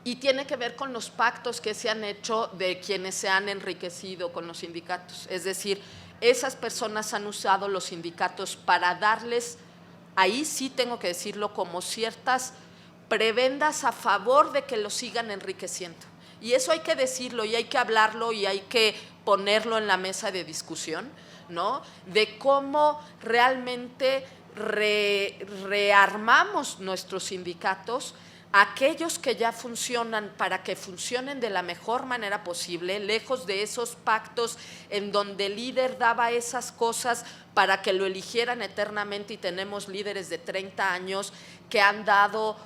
y tiene que ver con los pactos que se han hecho de quienes se han enriquecido con los sindicatos. Es decir, esas personas han usado los sindicatos para darles, ahí sí tengo que decirlo, como ciertas prebendas a favor de que los sigan enriqueciendo. Y eso hay que decirlo y hay que hablarlo y hay que ponerlo en la mesa de discusión, ¿no? De cómo realmente rearmamos nuestros sindicatos, aquellos que ya funcionan para que funcionen de la mejor manera posible, lejos de esos pactos en donde el líder daba esas cosas para que lo eligieran eternamente, y tenemos líderes de 30 años que han dado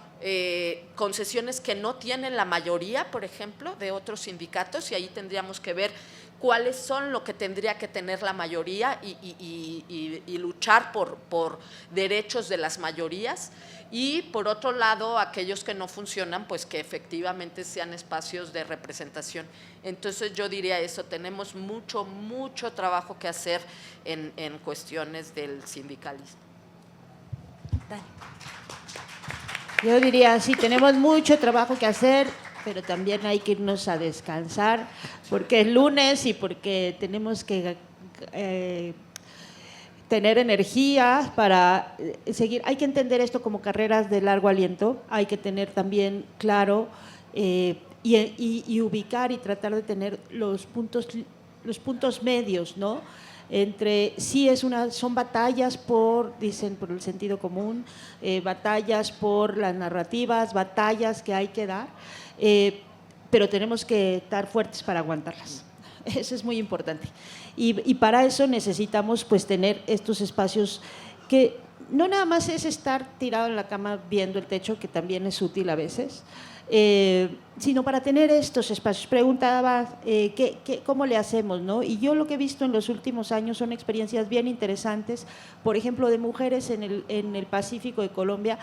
concesiones que no tienen la mayoría, por ejemplo, de otros sindicatos, y ahí tendríamos que ver cuáles son lo que tendría que tener la mayoría y luchar por derechos de las mayorías. Y por otro lado, aquellos que no funcionan, pues que efectivamente sean espacios de representación. Entonces yo diría eso, tenemos mucho trabajo que hacer en cuestiones del sindicalismo. Dani. Yo diría, sí, tenemos mucho trabajo que hacer, pero también hay que irnos a descansar, porque es lunes y porque tenemos que tener energía para seguir. Hay que entender esto como carreras de largo aliento, hay que tener también claro y ubicar y tratar de tener los puntos medios, ¿no? Entre sí son batallas dicen por el sentido común, batallas por las narrativas, batallas que hay que dar, pero tenemos que estar fuertes para aguantarlas. Eso es muy importante. Y para eso necesitamos pues tener estos espacios que no nada más es estar tirado en la cama viendo el techo, que también es útil a veces, sino para tener estos espacios. Preguntaba cómo le hacemos, ¿no? Y yo lo que he visto en los últimos años son experiencias bien interesantes, por ejemplo, de mujeres en el Pacífico de Colombia,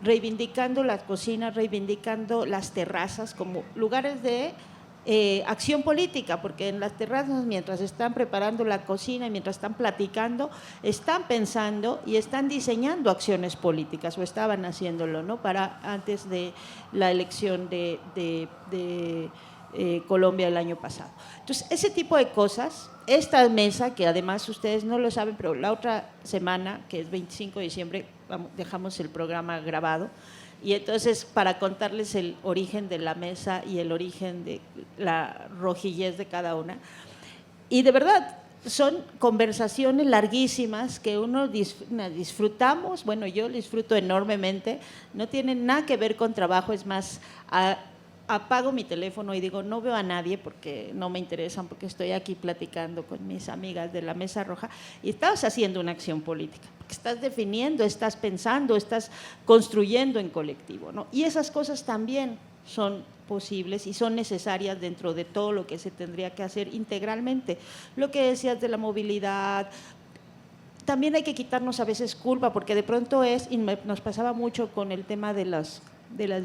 reivindicando las cocinas, reivindicando las terrazas como lugares de acción política, porque en las terrazas, mientras están preparando la cocina y mientras están platicando, están pensando y están diseñando acciones políticas, o estaban haciéndolo, ¿no? Para antes de la elección de Colombia el año pasado. Entonces, ese tipo de cosas, esta mesa, que además ustedes no lo saben, pero la otra semana, que es 25 de diciembre, dejamos el programa grabado. Y entonces, para contarles el origen de la mesa y el origen de la rojillez de cada una. Y de verdad, son conversaciones larguísimas que uno disfrutamos, bueno, yo disfruto enormemente, no tienen nada que ver con trabajo, es más, apago mi teléfono y digo, no veo a nadie porque no me interesan, porque estoy aquí platicando con mis amigas de la Mesa Roja, y estás haciendo una acción política, porque estás definiendo, estás pensando, estás construyendo en colectivo, ¿no? Y esas cosas también son posibles y son necesarias dentro de todo lo que se tendría que hacer integralmente. Lo que decías de la movilidad, también hay que quitarnos a veces culpa, porque de pronto y nos pasaba mucho con el tema de las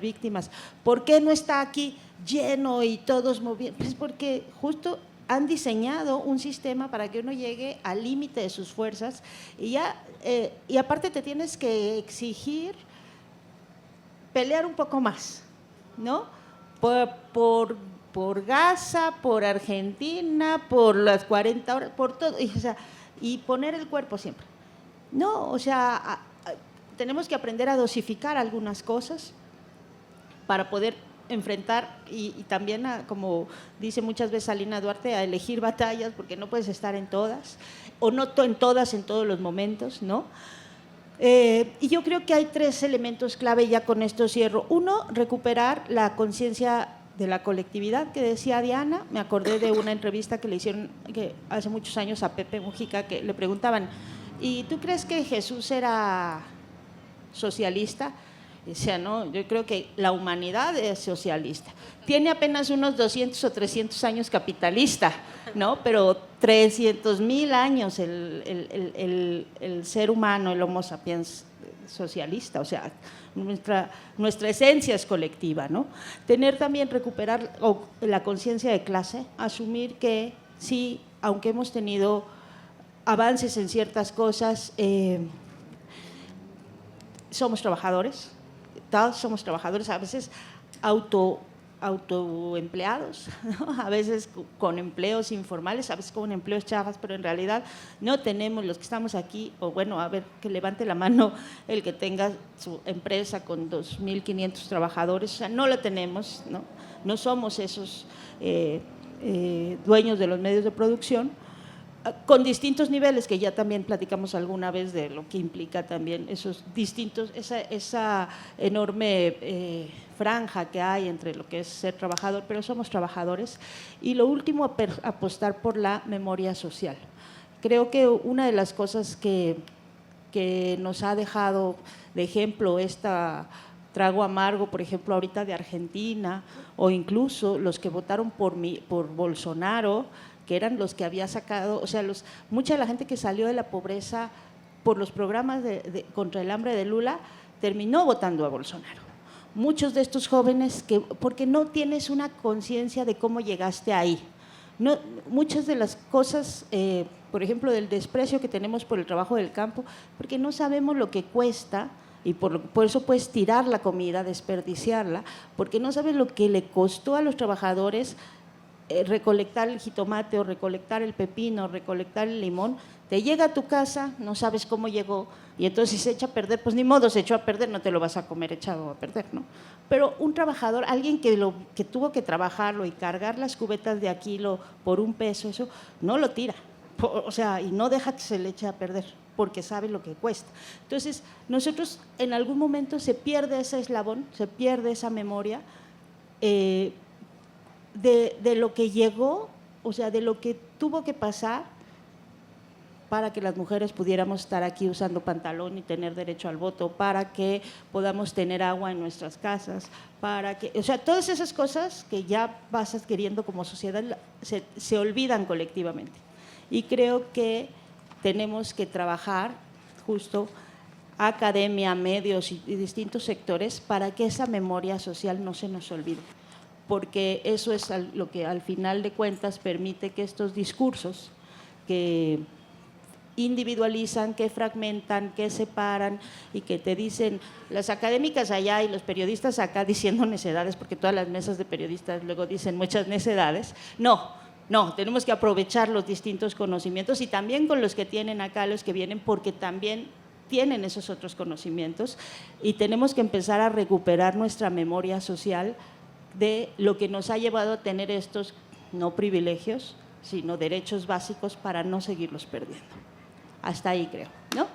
víctimas. ¿Por qué no está aquí lleno y todos moviendo? Pues porque justo han diseñado un sistema para que uno llegue al límite de sus fuerzas y aparte te tienes que exigir pelear un poco más, ¿no? Por Gaza, por Argentina, por las 40 horas, por todo, y poner el cuerpo siempre. No, o sea, tenemos que aprender a dosificar algunas cosas para poder enfrentar y también, como dice muchas veces Alina Duarte, a elegir batallas, porque no puedes estar en todas, o no en todas en todos los momentos, ¿no? Y yo creo que hay 3 elementos clave, y ya con esto cierro. Uno, recuperar la conciencia de la colectividad, que decía Diana. Me acordé de una entrevista que le hicieron hace muchos años a Pepe Mujica, que le preguntaban, ¿y tú crees que Jesús era socialista? Decía, no, yo creo que la humanidad es socialista. Tiene apenas unos 200 o 300 años capitalista, ¿no? Pero 300.000 años el ser humano, el Homo sapiens socialista, o sea, nuestra esencia es colectiva, ¿no? Recuperar la conciencia de clase, asumir que sí, aunque hemos tenido avances en ciertas cosas, somos trabajadores, todos somos trabajadores, a veces autoempleados, ¿no? A veces con empleos informales, a veces con empleos chafas, pero en realidad no tenemos, los que estamos aquí, o bueno, a ver, que levante la mano el que tenga su empresa con 2.500 trabajadores, o sea, no la tenemos, ¿no? No somos esos dueños de los medios de producción, con distintos niveles, que ya también platicamos alguna vez de lo que implica también esos distintos, esa enorme franja que hay entre lo que es ser trabajador, pero somos trabajadores. Y lo último, apostar por la memoria social. Creo que una de las cosas que nos ha dejado de ejemplo trago amargo, por ejemplo, ahorita de Argentina, o incluso los que votaron por Bolsonaro, que eran los que había sacado, o sea, mucha de la gente que salió de la pobreza por los programas contra el hambre de Lula, terminó votando a Bolsonaro. Muchos de estos jóvenes, porque no tienes una conciencia de cómo llegaste ahí. No, muchas de las cosas, por ejemplo, del desprecio que tenemos por el trabajo del campo, porque no sabemos lo que cuesta, y por eso puedes tirar la comida, desperdiciarla, porque no sabes lo que le costó a los trabajadores recolectar el jitomate o recolectar el pepino, recolectar el limón. Te llega a tu casa, no sabes cómo llegó, y entonces si se echa a perder, pues ni modo, se echó a perder, no te lo vas a comer echado a perder, ¿no? Pero un trabajador, alguien que tuvo que trabajarlo y cargar las cubetas de Aquilo por $1, eso no lo tira, o sea, y no deja que se le eche a perder, porque sabe lo que cuesta. Entonces, nosotros en algún momento se pierde ese eslabón, se pierde esa memoria de lo que llegó, o sea, de lo que tuvo que pasar para que las mujeres pudiéramos estar aquí usando pantalón y tener derecho al voto, para que podamos tener agua en nuestras casas, o sea, todas esas cosas que ya vas adquiriendo como sociedad se olvidan colectivamente. Y creo que tenemos que trabajar justo academia, medios y distintos sectores para que esa memoria social no se nos olvide, porque eso es lo que al final de cuentas permite que estos discursos que individualizan, que fragmentan, que separan y que te dicen las académicas allá y los periodistas acá diciendo necedades, porque todas las mesas de periodistas luego dicen muchas necedades. No, tenemos que aprovechar los distintos conocimientos y también con los que tienen acá, los que vienen, porque también tienen esos otros conocimientos, y tenemos que empezar a recuperar nuestra memoria social de lo que nos ha llevado a tener estos no privilegios, sino derechos básicos para no seguirlos perdiendo. Hasta ahí creo, ¿no?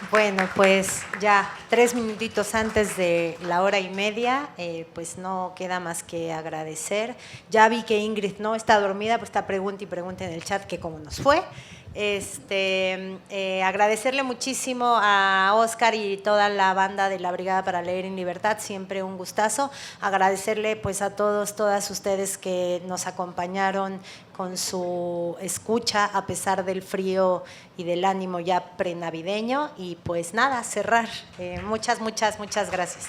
Bueno, pues ya 3 minutitos antes de la 1:30, pues no queda más que agradecer. Ya vi que Ingrid no está dormida, pues está pregunta y pregunta en el chat que cómo nos fue. Agradecerle muchísimo a Óscar y toda la banda de la Brigada para Leer en Libertad, siempre un gustazo. Agradecerle pues a todas ustedes que nos acompañaron con su escucha a pesar del frío y del ánimo ya prenavideño, y pues nada, cerrar. Muchas gracias.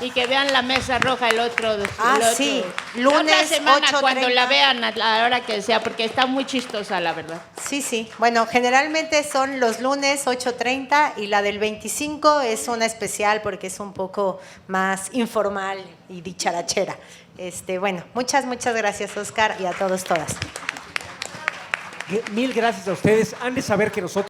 Y que vean la Mesa Roja el otro sí, lunes la otra semana 8:30. cuando la vean a la hora que sea, porque está muy chistosa, la verdad. Sí. Bueno, generalmente son los lunes 8:30 y la del 25 es una especial porque es un poco más informal y dicharachera. Bueno, muchas gracias, Óscar, y a todas. Mil gracias a ustedes. Han de saber que nosotros